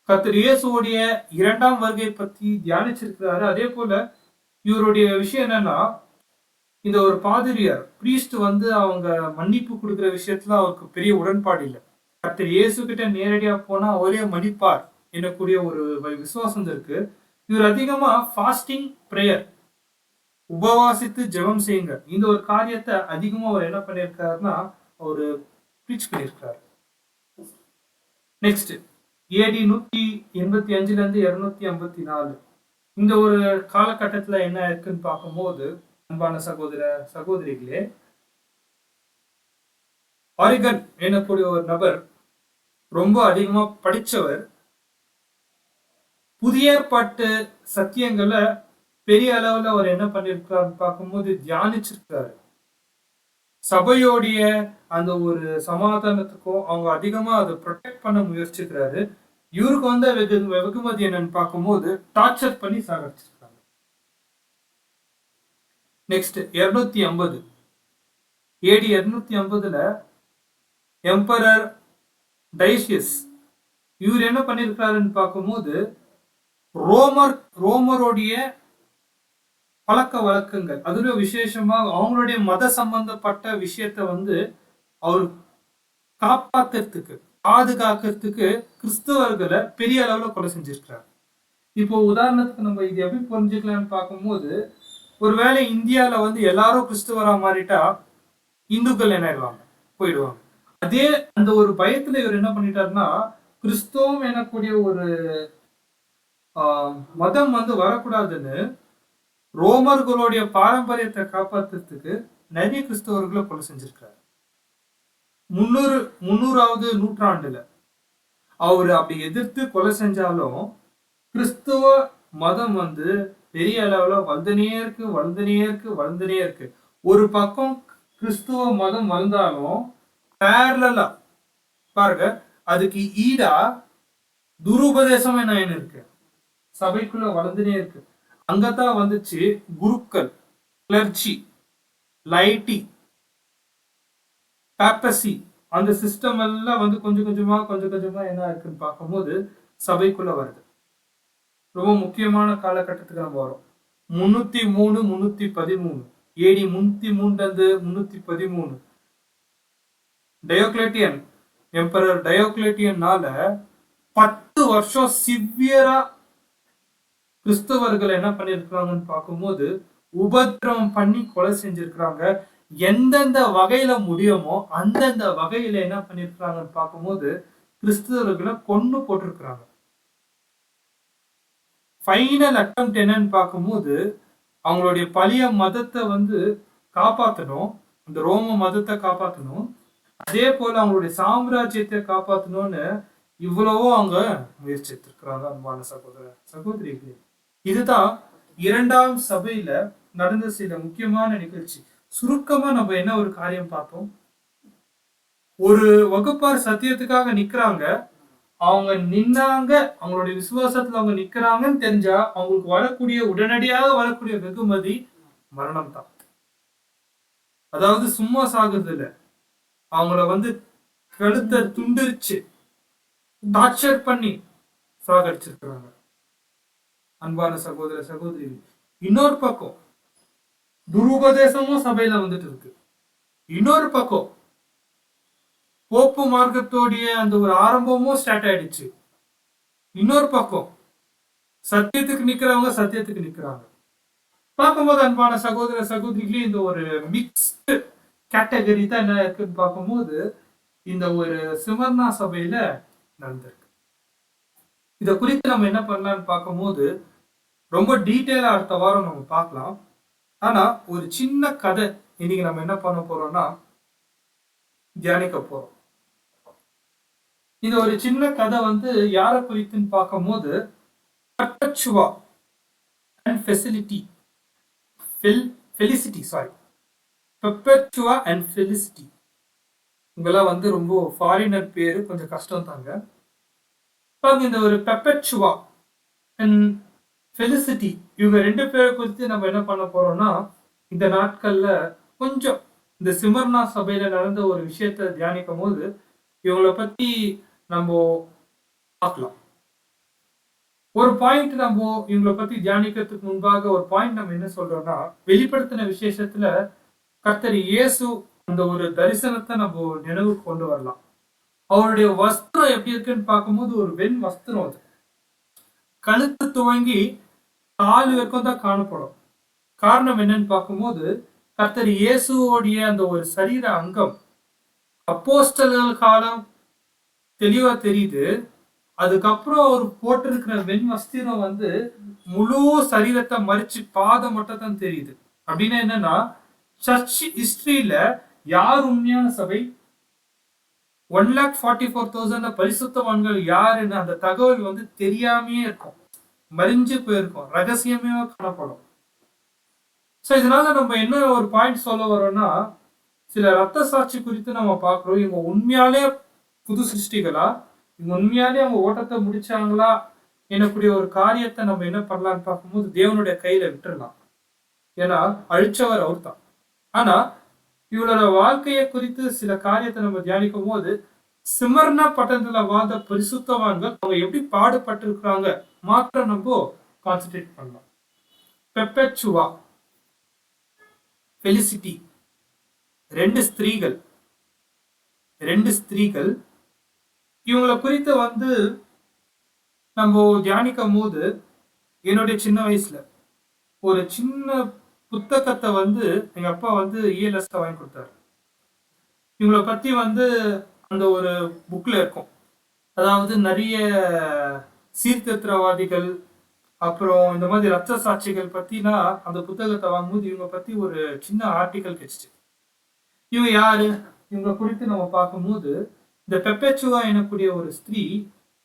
கர்த்தர் இயேசுவோடைய இரண்டாம் வருகை பத்தி தியானிச்சிருக்கிறாரு. அதே போல இவருடைய விஷயம் என்னன்னா, இந்த ஒரு பாதிரியார் பிரீஸ்ட் வந்து அவங்க மன்னிப்பு கொடுக்கிற விஷயத்துல அவருக்கு பெரிய உடன்பாடு இல்லை. கர்த்தர் இயேசு கிட்ட நேரடியா போனா அவரே மன்னிப்பார் எனக்கூடிய ஒரு விசுவாசம் இருக்கு. இவர் அதிகமா ஃபாஸ்டிங் பிரேயர், உபவாசித்து ஜெபம் செய்யுங்க, இந்த ஒரு காரியத்தை அதிகமா அவர் என்ன பண்ணியிருக்காருன்னா அவரு ப்ரீச் பண்ணியிருக்காரு. நெக்ஸ்ட் ஏடி 185ல இருந்து 254 இந்த ஒரு காலகட்டத்துல என்ன இருக்குன்னு பார்க்கும்போது, அன்பான சகோதர சகோதரிகளே, ஆரிகன் எனக்கூடிய ஒரு நபர் ரொம்ப அதிகமா படிச்சவர், புதிய ஏற்பாட்டு சத்தியங்களை பெரிய அளவுல அவர் என்ன பண்ணிருக்காரு பார்க்கும்போது தியானிச்சிருக்காரு. சபையோடைய அந்த ஒரு சமாதானத்துக்கும் அவங்க அதிகமா அதை ப்ரொடெக்ட் பண்ண முயற்சிக்கிறாரு. இவருக்கு வந்த வெகுமதி என்னன்னு பார்க்கும்போது டார்ச்சர் பண்ணி சாகடிச்சிருக்காங்க. நெக்ஸ்ட் 250 ஏடி 250ல எம்பரர் டைசியஸ் இவர் என்ன பண்ணிருக்காருன்னு பார்க்கும்போது ரோமருடைய பழக்க வழக்கங்கள், அதுல விசேஷமாக அவங்களுடைய மத சம்பந்தப்பட்ட விஷயத்த வந்து அவர் காப்பாத்துறதுக்கு பாதுகாக்கிறதுக்கு கிறிஸ்தவர்களை பெரிய அளவுல கொலை செஞ்சிருக்கிறார். இப்போ உதாரணத்துக்கு நம்ம இது எப்படி புரிஞ்சுக்கலாம்னு பார்க்கும்போது, ஒருவேளை இந்தியால வந்து எல்லாரும் கிறிஸ்தவரா மாறிட்டா இந்துக்கள் என்ன ஆயிடுவாங்க, போயிடுவாங்க. அதே அந்த ஒரு பயத்துல இவர் என்ன பண்ணிட்டாருன்னா, கிறிஸ்தவம் எனக்கூடிய ஒரு மதம் வந்து வரக்கூடாதுன்னு ரோமர்களுடைய பாரம்பரியத்தை காப்பாத்துறதுக்கு நிறைய கிறிஸ்தவர்களை கொலை செஞ்சிருக்காரு. 300வது நூற்றாண்டுல அவரு அப்படி எதிர்த்து கொலை செஞ்சாலும் கிறிஸ்துவ மதம் வந்து பெரிய அளவுல வளர்ந்துனே இருக்கு. ஒரு பக்கம் கிறிஸ்துவ மதம் வளர்ந்தாலும் பேரலா பாருங்க, அதுக்கு ஈடா துருபதேசம் என்ன இருக்கு, சபைக்குள்ள வளர்ந்துனே இருக்கு. அங்கதான் வந்துச்சு குருக்கள், கிளர்ச்சி, லைட்டி, பாப்பசி, அந்த சிஸ்டம் எல்லாம் வந்து கொஞ்சம் கொஞ்சமா என்ன இருக்குன்னு பார்க்கும்போது சபைக்குள்ள வருது. ரொம்ப முக்கியமான காலகட்டத்துக்கு நம்ம வரோம். 303 313 ஏடி 303 313 டயோக்ளேட்டியன் எம்பரர் டயோக்ளேட்டியன்னால 10 வருஷம் சிவியரா கிறிஸ்தவர்கள் என்ன பண்ணிருக்காங்கன்னு பார்க்கும்போது உபத்திரவம் பண்ணி கொலை செஞ்சிருக்கிறாங்க. எந்தெந்த வகையில முடியுமோ அந்தந்த வகையில என்ன பண்ணிருக்கிறாங்கன்னு பார்க்கும்போது கிறிஸ்தவர்களை கொன்னு போட்டிருக்கிறாங்க. ஃபைனல் அட்டெம்ப்ட் என்னன்னு பார்க்கும்போது அவங்களுடைய பழைய மதத்தை வந்து காப்பாற்றணும், அந்த ரோம மதத்தை காப்பாற்றணும், அதே போல அவங்களுடைய சாம்ராஜ்யத்தை காப்பாற்றணும்னு இவ்வளவோ அவங்க முயற்சித்திருக்கிறாங்க. அன்பான சகோதர சகோதரிகளே, இதுதான் இரண்டாம் சபையில நடந்த சில முக்கியமான நிகழ்ச்சி. சுருக்கமா நம்ம என்ன ஒரு காரியம் பார்த்தோம், ஒரு வகுப்பார் சத்தியத்துக்காக நிக்கிறாங்க, அவங்க நின்னாங்க, அவங்களுடைய விசுவாசத்துல அவங்க நிக்கிறாங்கன்னு தெரிஞ்சா அவங்களுக்கு உடனடியாக வரக்கூடிய வெகுமதி மரணம் தான். அதாவது சும்மா சாகுறது இல்ல, அவங்கள வந்து கழுத்தை துண்டிருச்சு டார்ச்சர் பண்ணி சாகடிச்சிருக்கிறாங்க. அன்பான சகோதர சகோதரி, இன்னொரு பக்கம் துருபதேசமும் சபையில வந்துட்டு இருக்கு. இன்னொரு பக்கம் போப்பு மார்க்கத்தோடைய அந்த ஒரு ஆரம்பமும் ஸ்டார்ட் ஆயிடுச்சு. இன்னொரு பக்கம் சத்தியத்துக்கு நிக்கிறவங்க சத்தியத்துக்கு நிக்கிறாங்க. பார்க்கும்போது அன்பான சகோதர சகோதரிகளே, இந்த ஒரு மிக்ஸ்டு கேட்டகரி தான் என்ன இருக்குன்னு பார்க்கும்போது இந்த ஒரு சிமர்னா சபையில நடந்திருக்கு. இதை குறித்து நம்ம என்ன பண்ணலாம்னு பார்க்கும்போது ரொம்ப டீட்டெயிலா அடுத்த வாரம் நம்ம பார்க்கலாம். ஆனா ஒரு சின்ன கதை இன்னைக்கு நம்ம என்ன பண்ண போறோம்னா தியானிக்க போறோம். இந்த ஒரு சின்ன கதை வந்து யாரை குறித்துன்னு பார்க்கும்போது Perpetua and facility Felicity Perpetua and Felicity இவங்கெல்லாம் வந்து ரொம்ப ஃபாரினர் பேரு, கொஞ்சம் கஷ்டம் தாங்க. இந்த ஒரு பெர்பெச்சுவா அண்ட் ஃபெலிசிட்டி இவங்க ரெண்டு பேரை குறித்து நம்ம என்ன பண்ண போறோம்னா இந்த நாட்கள்ல கொஞ்சம் இந்த சிமர்னா சபையில நடந்த ஒரு விஷயத்த தியானிக்கும் போது இவங்களை பத்தி நம்ம பார்க்கலாம். ஒரு பாயிண்ட் நம்ம இவங்களை பத்தி தியானிக்கிறதுக்கு முன்பாக ஒரு பாயிண்ட் நம்ம என்ன சொல்றோம்னா, வெளிப்படுத்தின விசேஷத்துல கர்த்தர் இயேசு அந்த ஒரு தரிசனத்தை நம்ம நினைவு கொண்டு வரலாம். அவருடைய வஸ்திரம் எப்படி இருக்குன்னு பார்க்கும்போது ஒரு வெண் வஸ்திரம், அது கழுத்து துவங்கி கால் வரைக்கும் தான் காணப்படும். காரணம் என்னன்னு பார்க்கும்போது கர்த்தர் இயேசுவோடைய அந்த ஒரு சரீர அங்கம் அப்போஸ்தலர்கள் காலம் தெளிவா தெரியுது. அதுக்கப்புறம் அவர் போட்டிருக்கிற வெண் வஸ்திரம் முழு சரீரத்தை மறிச்சு பாதம் மட்டும் தான் தெரியுது. அப்படின்னா என்னன்னா, சர்ச் ஹிஸ்டரியில யார் உண்மையான சபை, 1,44,000 பரிசுத்தவான்கள் யாருன்னு அந்த தகவல் தெரியாமையே இருக்கும், மறிஞ்சு போயிருக்கும், ரகசியமே காணப்படும். சோ இதனால நம்ம என்ன ஒரு பாயிண்ட் சொல்ல வரோம்னா, சில ரத்த சாட்சி குறித்து நம்ம பார்க்கிறோம். இவங்க உண்மையாலே புது சிருஷ்டிகளா, இவங்க உண்மையாலே அவங்க ஓட்டத்தை முடிச்சாங்களா எனக்கூடிய ஒரு காரியத்தை நம்ம என்ன பண்ணலாம்னு பார்க்கும்போது தேவனுடைய கையில விட்டுறலாம். ஏன்னா அழிச்சவர் அவர் தான். ஆனா இவளோட வாழ்க்கையை குறித்து சில காரியத்தை நம்ம தியானிக்கும் போது, சிமர்னா பட்டணத்துல வாழ்ந்த பரிசுத்தவான்கள் அவங்க எப்படி பாடுபட்டு இருக்கிறாங்க மாத்திரம் நம்ம கான்சென்ட்ரேட் பண்ணலாம். பெப்பெச்சுவா, பெலிசிட்டி, ரெண்டு ஸ்திரீகள் இவங்களை குறித்து நம்ம தியானிக்கும் போது, என்னுடைய சின்ன வயசுல ஒரு சின்ன புத்தகத்தை எங்க அப்பா ELS வாங்கி கொடுத்தாரு. இவங்களை பத்தி அந்த ஒரு புக்ல இருக்கும். அதாவது நிறைய சீர்திருத்தவாதிகள் அப்புறம் இந்த மாதிரி ரத்த சாட்சிகள் பத்தினா அந்த புத்தகத்தை வாங்கும்போது இவங்க பத்தி ஒரு சின்ன ஆர்டிக்கல் கிடைச்சிச்சு. இவங்க யாரு, இவங்க குறித்து நம்ம பார்க்கும்போது, இந்த பெப்பெச்சுவா எனக்கூடிய ஒரு ஸ்திரீ,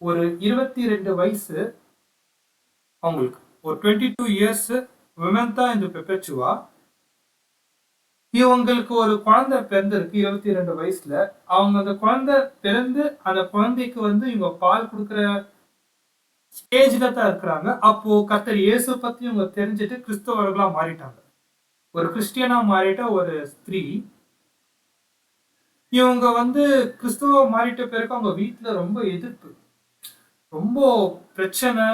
ஒரு 22 வயசு அவங்களுக்கு, ஒரு 22 இயர்ஸ் விமன் தான் இந்த பெப்பெச்சுவா. இவங்களுக்கு ஒரு குழந்தை பிறந்திருக்கு 22 வயசுல. அவங்க அந்த குழந்தை பிறந்து அந்த குழந்தைக்கு இவங்க பால் கொடுக்குற ஸ்டேஜ்ல தான் இருக்கிறாங்க. அப்போ கர்த்தர் இயேசு பத்தி இவங்க தெரிஞ்சுட்டு கிறிஸ்தவர்களா மாறிட்டாங்க. ஒரு கிறிஸ்டியனா மாறிட்ட ஒரு ஸ்திரீ. இவங்க கிறிஸ்துவ மாறிட்ட பிறகு அவங்க வீட்டுல ரொம்ப எதிர்ப்பு, ரொம்ப பிரச்சனை,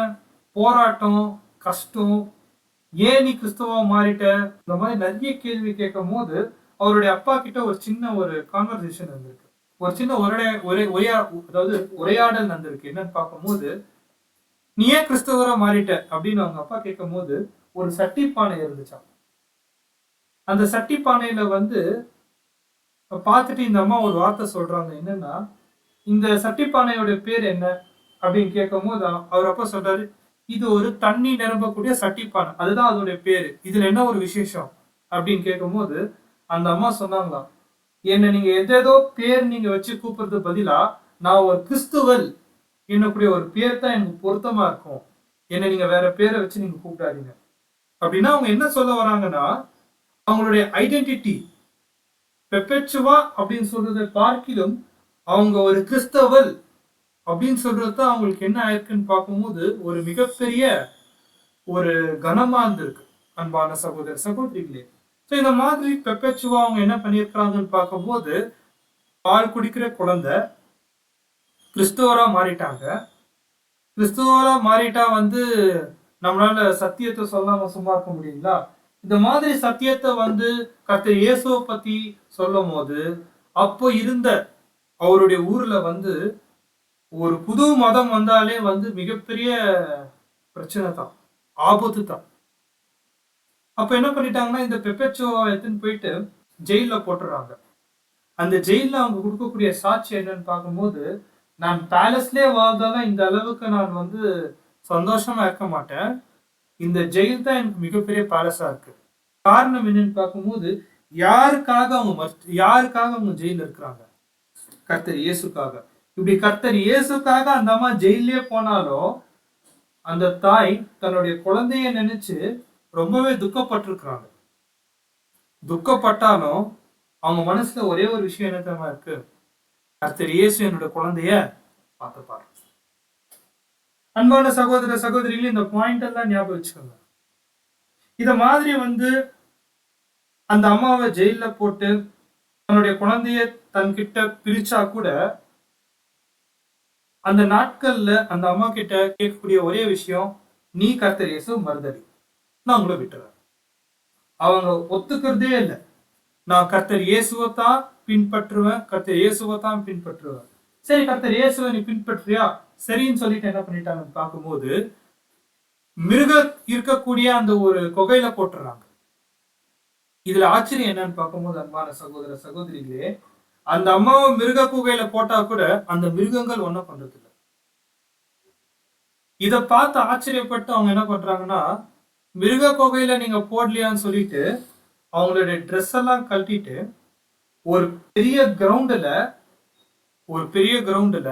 போராட்டம், கஷ்டம். ஏன் நீ கிறிஸ்துவ மாறிட்ட, இந்த மாதிரி நிறைய கேள்வி கேட்கும் போது அவருடைய அப்பா கிட்ட ஒரு சின்ன ஒரு கான்வர்சேஷன் இருந்திருக்கு, ஒரு சின்ன உரையாடல் நடந்திருக்கு. என்னன்னு பார்க்கும்போது, நீ ஏன் கிறிஸ்தவரா மாறிட்ட அப்படின்னு அவங்க அப்பா கேட்கும் போது ஒரு சட்டி பானை இருந்துச்சாம். அந்த சட்டி பானையில பார்த்துட்டு இந்த அம்மா ஒரு வார்த்தை சொல்றாங்க. என்னன்னா, இந்த சட்டி பானையோட பேர் என்ன அப்படின்னு கேட்கும் போது அவர் அப்பா சொல்றாரு, இது ஒரு தண்ணி நிரம்பக்கூடிய சட்டி பானை, அதுதான் அதோடைய பேரு, இதுல என்ன ஒரு விசேஷம் அப்படின்னு கேட்கும் போது அந்த அம்மா சொன்னாங்களாம், என்ன நீங்க எதேதோ பேர் நீங்க வச்சு கூப்பிடுறது பதிலா நான் ஒரு கிறிஸ்துவல் என்னக்கூடிய ஒரு பேர் தான் எனக்கு பொருத்தமா இருக்கும், என்ன நீங்க வேற பேரை வச்சு நீங்க கூப்பிடாதீங்க. அப்படின்னா அவங்க என்ன சொல்ல வராங்கன்னா, அவங்களுடைய ஐடென்டிட்டி பெப்பெச்சுவா அப்படின்னு சொல்றதை பார்க்கிலும் அவங்க ஒரு கிறிஸ்தவல் அப்படின்னு சொல்றதுதான் அவங்களுக்கு என்ன ஆயிருக்குன்னு பார்க்கும்போது ஒரு மிகப்பெரிய ஒரு கனமா இருந்திருக்கு. அன்பான சகோதர சகோதரிகளே, இந்த மாதிரி பெப்பெச்சுவா அவங்க என்ன பண்ணியிருக்கிறாங்கன்னு பார்க்கும்போது, பால் குடிக்கிற குழந்தை கிறிஸ்துவரா மாறிட்டாங்க. கிறிஸ்துவரா மாறிட்டா நம்மளால சத்தியத்தை சொல்லாம சும்மா இருக்க முடியுங்களா? இந்த மாதிரி சத்தியத்தை கர்த்தர் இயேசுவை பத்தி சொல்லும் போது, அப்போ இருந்த அவருடைய ஊர்ல ஒரு புது மதம் வந்தாலே மிகப்பெரிய பிரச்சனை தான், ஆபத்து தான். அப்ப என்ன பண்ணிட்டாங்கன்னா, இந்த பெப்பெச்சுவா எடுத்துன்னு போயிட்டு ஜெயில போட்டுறாங்க. அந்த ஜெயில அவங்க கொடுக்கக்கூடிய சாட்சி என்னன்னு பார்க்கும்போது, நான் பேலஸ்லயே வாழ்ந்தாலும் இந்த அளவுக்கு நான் சந்தோஷமா இருக்க மாட்டேன், இந்த ஜெயில் தான் எனக்கு மிகப்பெரிய பேலஸா இருக்கு. காரணம் என்னன்னு பார்க்கும்போது, யாருக்காக அவங்க ஜெயில இருக்கிறாங்க? கர்த்தர் இயேசுக்காக. இப்படி கர்த்தர் இயேசுக்காக அந்த அம்மா ஜெயிலே போனாலும் அந்த தாய் தன்னுடைய குழந்தைய நினைச்சு ரொம்பவே துக்கப்பட்டிருக்கிறாங்க. துக்கப்பட்டாலும் அவங்க மனசுல ஒரே ஒரு விஷயம் என்னமா இருக்கு, கர்த்தர் இயேசு என்னோட குழந்தைய பார்த்துப்பாரு. அன்பான சகோதர சகோதரிகள், இந்த பாயிண்ட் எல்லாம் ஞாபகம் வச்சுக்கோங்க. இத மாதிரி அந்த அம்மாவை ஜெயில போட்டு தன்னுடைய குழந்தைய தன்கிட்ட பிரிச்சா கூட அந்த நாட்கள்ல அந்த அம்மா கிட்ட கேட்கக்கூடிய ஒரே விஷயம், நீ கர்த்தர் இயேசு மறுதலி, நான் உங்களை விட்டுறேன். அவங்க ஒத்துக்கிறதே இல்லை. நான் கர்த்தர் இயேசுவை தான் பின்பற்றுவேன், கர்த்தர் இயேசுவை தான் பின்பற்றுவேன். சரி, கர்த்தர் இயேசுவை நீ பின்பற்றியா, சரின்னு சொல்லிட்டு என்ன பண்ணிட்டாங்கன்னு பார்க்கும்போது மிருகம் இருக்கக்கூடிய அந்த ஒரு குகையில போட்டுறாங்க. இதுல ஆச்சரியம் என்னன்னு பார்க்கும்போது, அன்பான சகோதர சகோதரிகளே, அந்த அம்மாவை மிருக குகையில போட்டா கூட அந்த மிருகங்கள் ஒன்னும் பண்றது இல்லை. இத பார்த்து ஆச்சரியப்பட்டு அவங்க என்ன பண்றாங்கன்னா, மிருக குகையில நீங்க போடலையான்னு சொல்லிட்டு அவங்களுடைய ட்ரெஸ் எல்லாம் கழட்டிட்டு ஒரு பெரிய கிரவுண்டுல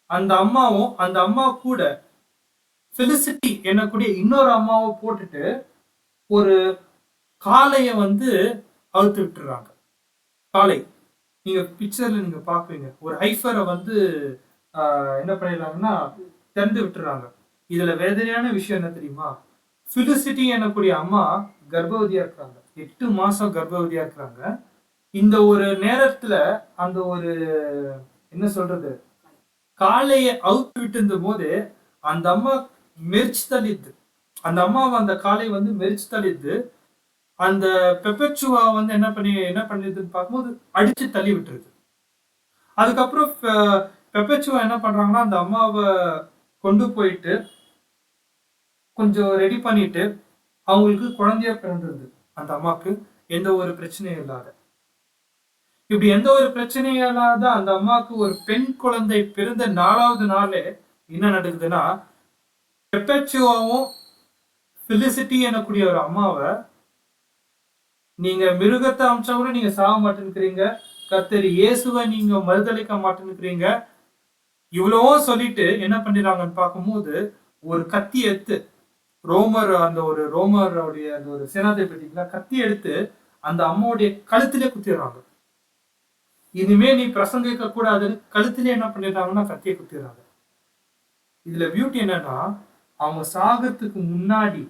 அந்த அம்மாவும் அந்த அம்மா கூட பெலிசிட்டி என்னக்கூடிய இன்னொரு அம்மாவை போட்டுட்டு ஒரு காளைய அவுத்து விட்டுறாங்க. காளை நீங்க பிக்சர்ல நீங்க பாக்குறீங்க, ஒரு ஹைஃபரை என்ன பண்ணிடுறாங்கன்னா திறந்து விட்டுறாங்க. இதுல வேதனையான விஷயம் என்ன தெரியுமா? பெலிசிட்டி என்னக்கூடிய அம்மா கர்ப்பவதியா இருக்கிறாங்க, 8 மாசம் கர்ப்பவதியா இருக்கிறாங்க. இந்த ஒரு நேரத்துல அந்த ஒரு என்ன சொல்றது, காளைய அவுத்து விட்டு இருந்த போது அந்த அம்மா மெரிச்சு தள்ளிது. அந்த அம்மா அந்த காளை மெரிச்சு தள்ளிது. அந்த பெப்பச்சுவா என்ன பண்ணிடுதுன்னு பார்க்கும்போது அடிச்சு தள்ளி விட்டுருது. அதுக்கப்புறம் பெப்பச்சுவா என்ன பண்றாங்கன்னா அந்த அம்மாவை கொண்டு போயிட்டு கொஞ்சம் ரெடி பண்ணிட்டு அவங்களுக்கு குழந்தையா பிறந்தது. அந்த அம்மாவுக்கு எந்த ஒரு பிரச்சனையும் இல்லாத, இப்படி எந்த ஒரு பிரச்சனையும் இல்லாத அந்த அம்மாவுக்கு ஒரு பெண் குழந்தை பிறந்த 4வது நாளே என்ன நடக்குதுன்னா, பெப்பச்சுவாவும் பெலிசிட்டி எனக்கூடிய ஒரு அம்மாவை, நீங்க மிருகத்தை அம்சம் கூட நீங்க சாக மாட்டேன்னுக்கிறீங்க, கர்த்தர் இயேசுவை நீங்க மறுதளிக்க மாட்டேன்னுக்கிறீங்க, இவ்வளவோ சொல்லிட்டு என்ன பண்ணிடுறாங்கன்னு பார்க்கும்போது ஒரு கத்தி எடுத்து ரோமருடைய அந்த ஒரு சேனாதிபதிகள கத்தி எடுத்து அந்த அம்மாவுடைய கழுத்திலே குத்திடுறாங்க. இனிமே நீ பிரசங்கிக்க கூடாதுன்னு கழுத்திலே என்ன பண்ணிடுறாங்கன்னா கத்தியை குத்திடுறாங்க. இதுல பியூட்டி என்னன்னா, அவங்க சாகத்துக்கு முன்னாடி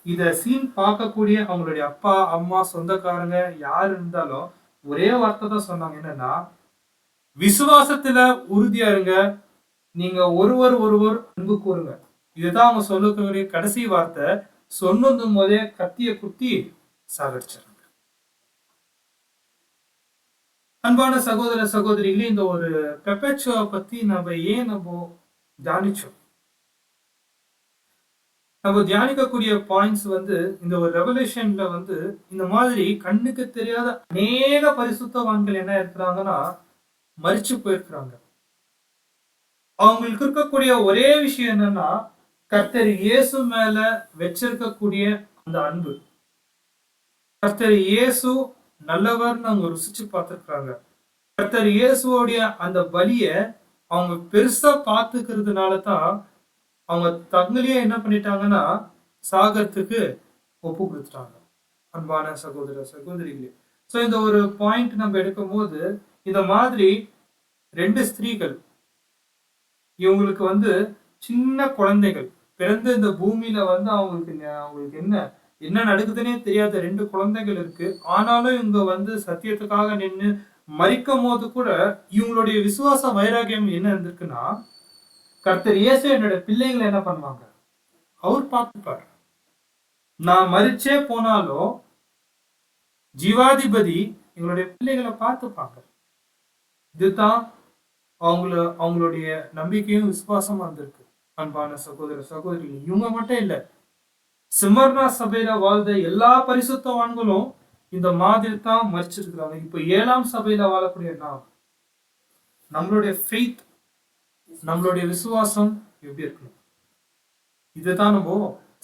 இத சீன் பார்க்கக்கூடிய அவங்களுடைய அப்பா அம்மா சொந்தக்காரங்க யாரு இருந்தாலும் ஒரே வார்த்தை தான் சொன்னாங்க, என்னன்னா விசுவாசத்துல உறுதியா இருங்க, நீங்க ஒருவர் அன்பு கூறுங்க. இதுதான் அவங்க சொல்லக்கூடிய கடைசி வார்த்தை. சொன்னதும் போதே கத்திய குத்தி சாகடிச்சாங்க. அன்பான சகோதர சகோதரிகளே, இந்த ஒரு பெப்பச்சுவா பத்தி நம்ம தியானிச்சோம். நம்ம தியானிக்கக்கூடிய பாயிண்ட்ஸ் இந்த ஒரு ரெவல்யூஷன்ல இந்த மாதிரி கண்ணுக்கு தெரியாத அநேக பரிசுத்தவான்கள் என்ன இருக்கிறாங்கன்னா மரிச்சு போயிருக்கிறாங்க. அவங்களுக்கு இருக்கக்கூடிய ஒரே விஷயம் என்னன்னா, கர்த்தர் இயேசு மேல வச்சிருக்கக்கூடிய அந்த அன்பு. கர்த்தர் இயேசு நல்லவர்னு அவங்க ருசிச்சு பார்த்திருக்கிறாங்க. கர்த்தர் இயேசுவோடைய அந்த பலிய அவங்க பெருசா பார்த்துக்கிறதுனால தான் அவங்க தங்களையே என்ன பண்ணிட்டாங்கன்னா சாகத்துக்கு ஒப்பு கொடுத்துட்டாங்க. அன்பான சகோதர சகோதரிகளே, சோ இந்த ஒரு பாயிண்ட் நம்ம எடுக்கும் போது இந்த மாதிரி 2 ஸ்திரீகள், இவங்களுக்கு சின்ன குழந்தைகள் பிறந்த இந்த பூமியில அவங்களுக்கு என்ன நடக்குதுன்னே தெரியாத 2 குழந்தைகள் இருக்கு. ஆனாலும் இவங்க சத்தியத்துக்காக நின்று மரிக்கும் போது கூட இவங்களுடைய விசுவாச வைராகியம் என்ன இருந்திருக்குன்னா, கர்த்தர் இயேசு என்னோட பிள்ளைகளை என்ன பண்ணுவாங்க, அவர் பார்த்துப்பார். நான் மரிச்சே போனாலும் ஜீவாதிபதி எங்களுடைய பிள்ளைகளை பார்த்துப்பாங்க. இதுதான் அவங்களுடைய நம்பிக்கையும் விசுவாசமா இருந்திருக்கு. அன்பான சகோதர சகோதரிகள், இவங்க மட்டும் இல்ல, சிமர்னா சபையில வாழ்ந்த எல்லா பரிசுத்தவான்களும் இந்த மாதிரி தான் மரிச்சிருக்கிறாங்க. இப்ப 7ஆம் சபையில வாழக்கூடிய நம்மளுடைய ஃபெய்த், நம்மளுடைய விசுவாசம் எப்படி இருக்கணும், இதுதான் நம்ம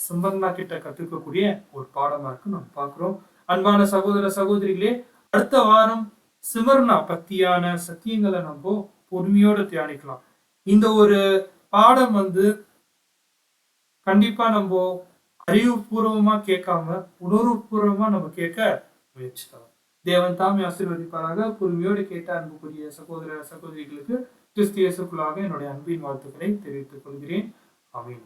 சிமர்னா கிட்ட கத்துக்கக்கூடிய ஒரு பாடமா இருக்கு நம்ம பார்க்கிறோம். அன்பான சகோதர சகோதரிகளே, அடுத்த வாரம் சிமர்னா பத்தியான சத்தியங்களை நம்ம பொறுமையோட தியானிக்கலாம். இந்த ஒரு பாடம் கண்டிப்பா நம்ம அறிவுபூர்வமா கேட்காம உணர்வுபூர்வமா நம்ம கேட்க முயற்சிக்கலாம். தேவன் தாமே ஆசீர்வதிப்பாராக. பொறுமையோடு கேட்ட அன்புக்குரிய சகோதர சகோதரிகளுக்கு கிறிஸ்து இயேசுக்குள்ளாக என்னுடைய அன்பின் வாழ்த்துக்களை தெரிவித்துக் கொள்கிறேன். ஆமென்.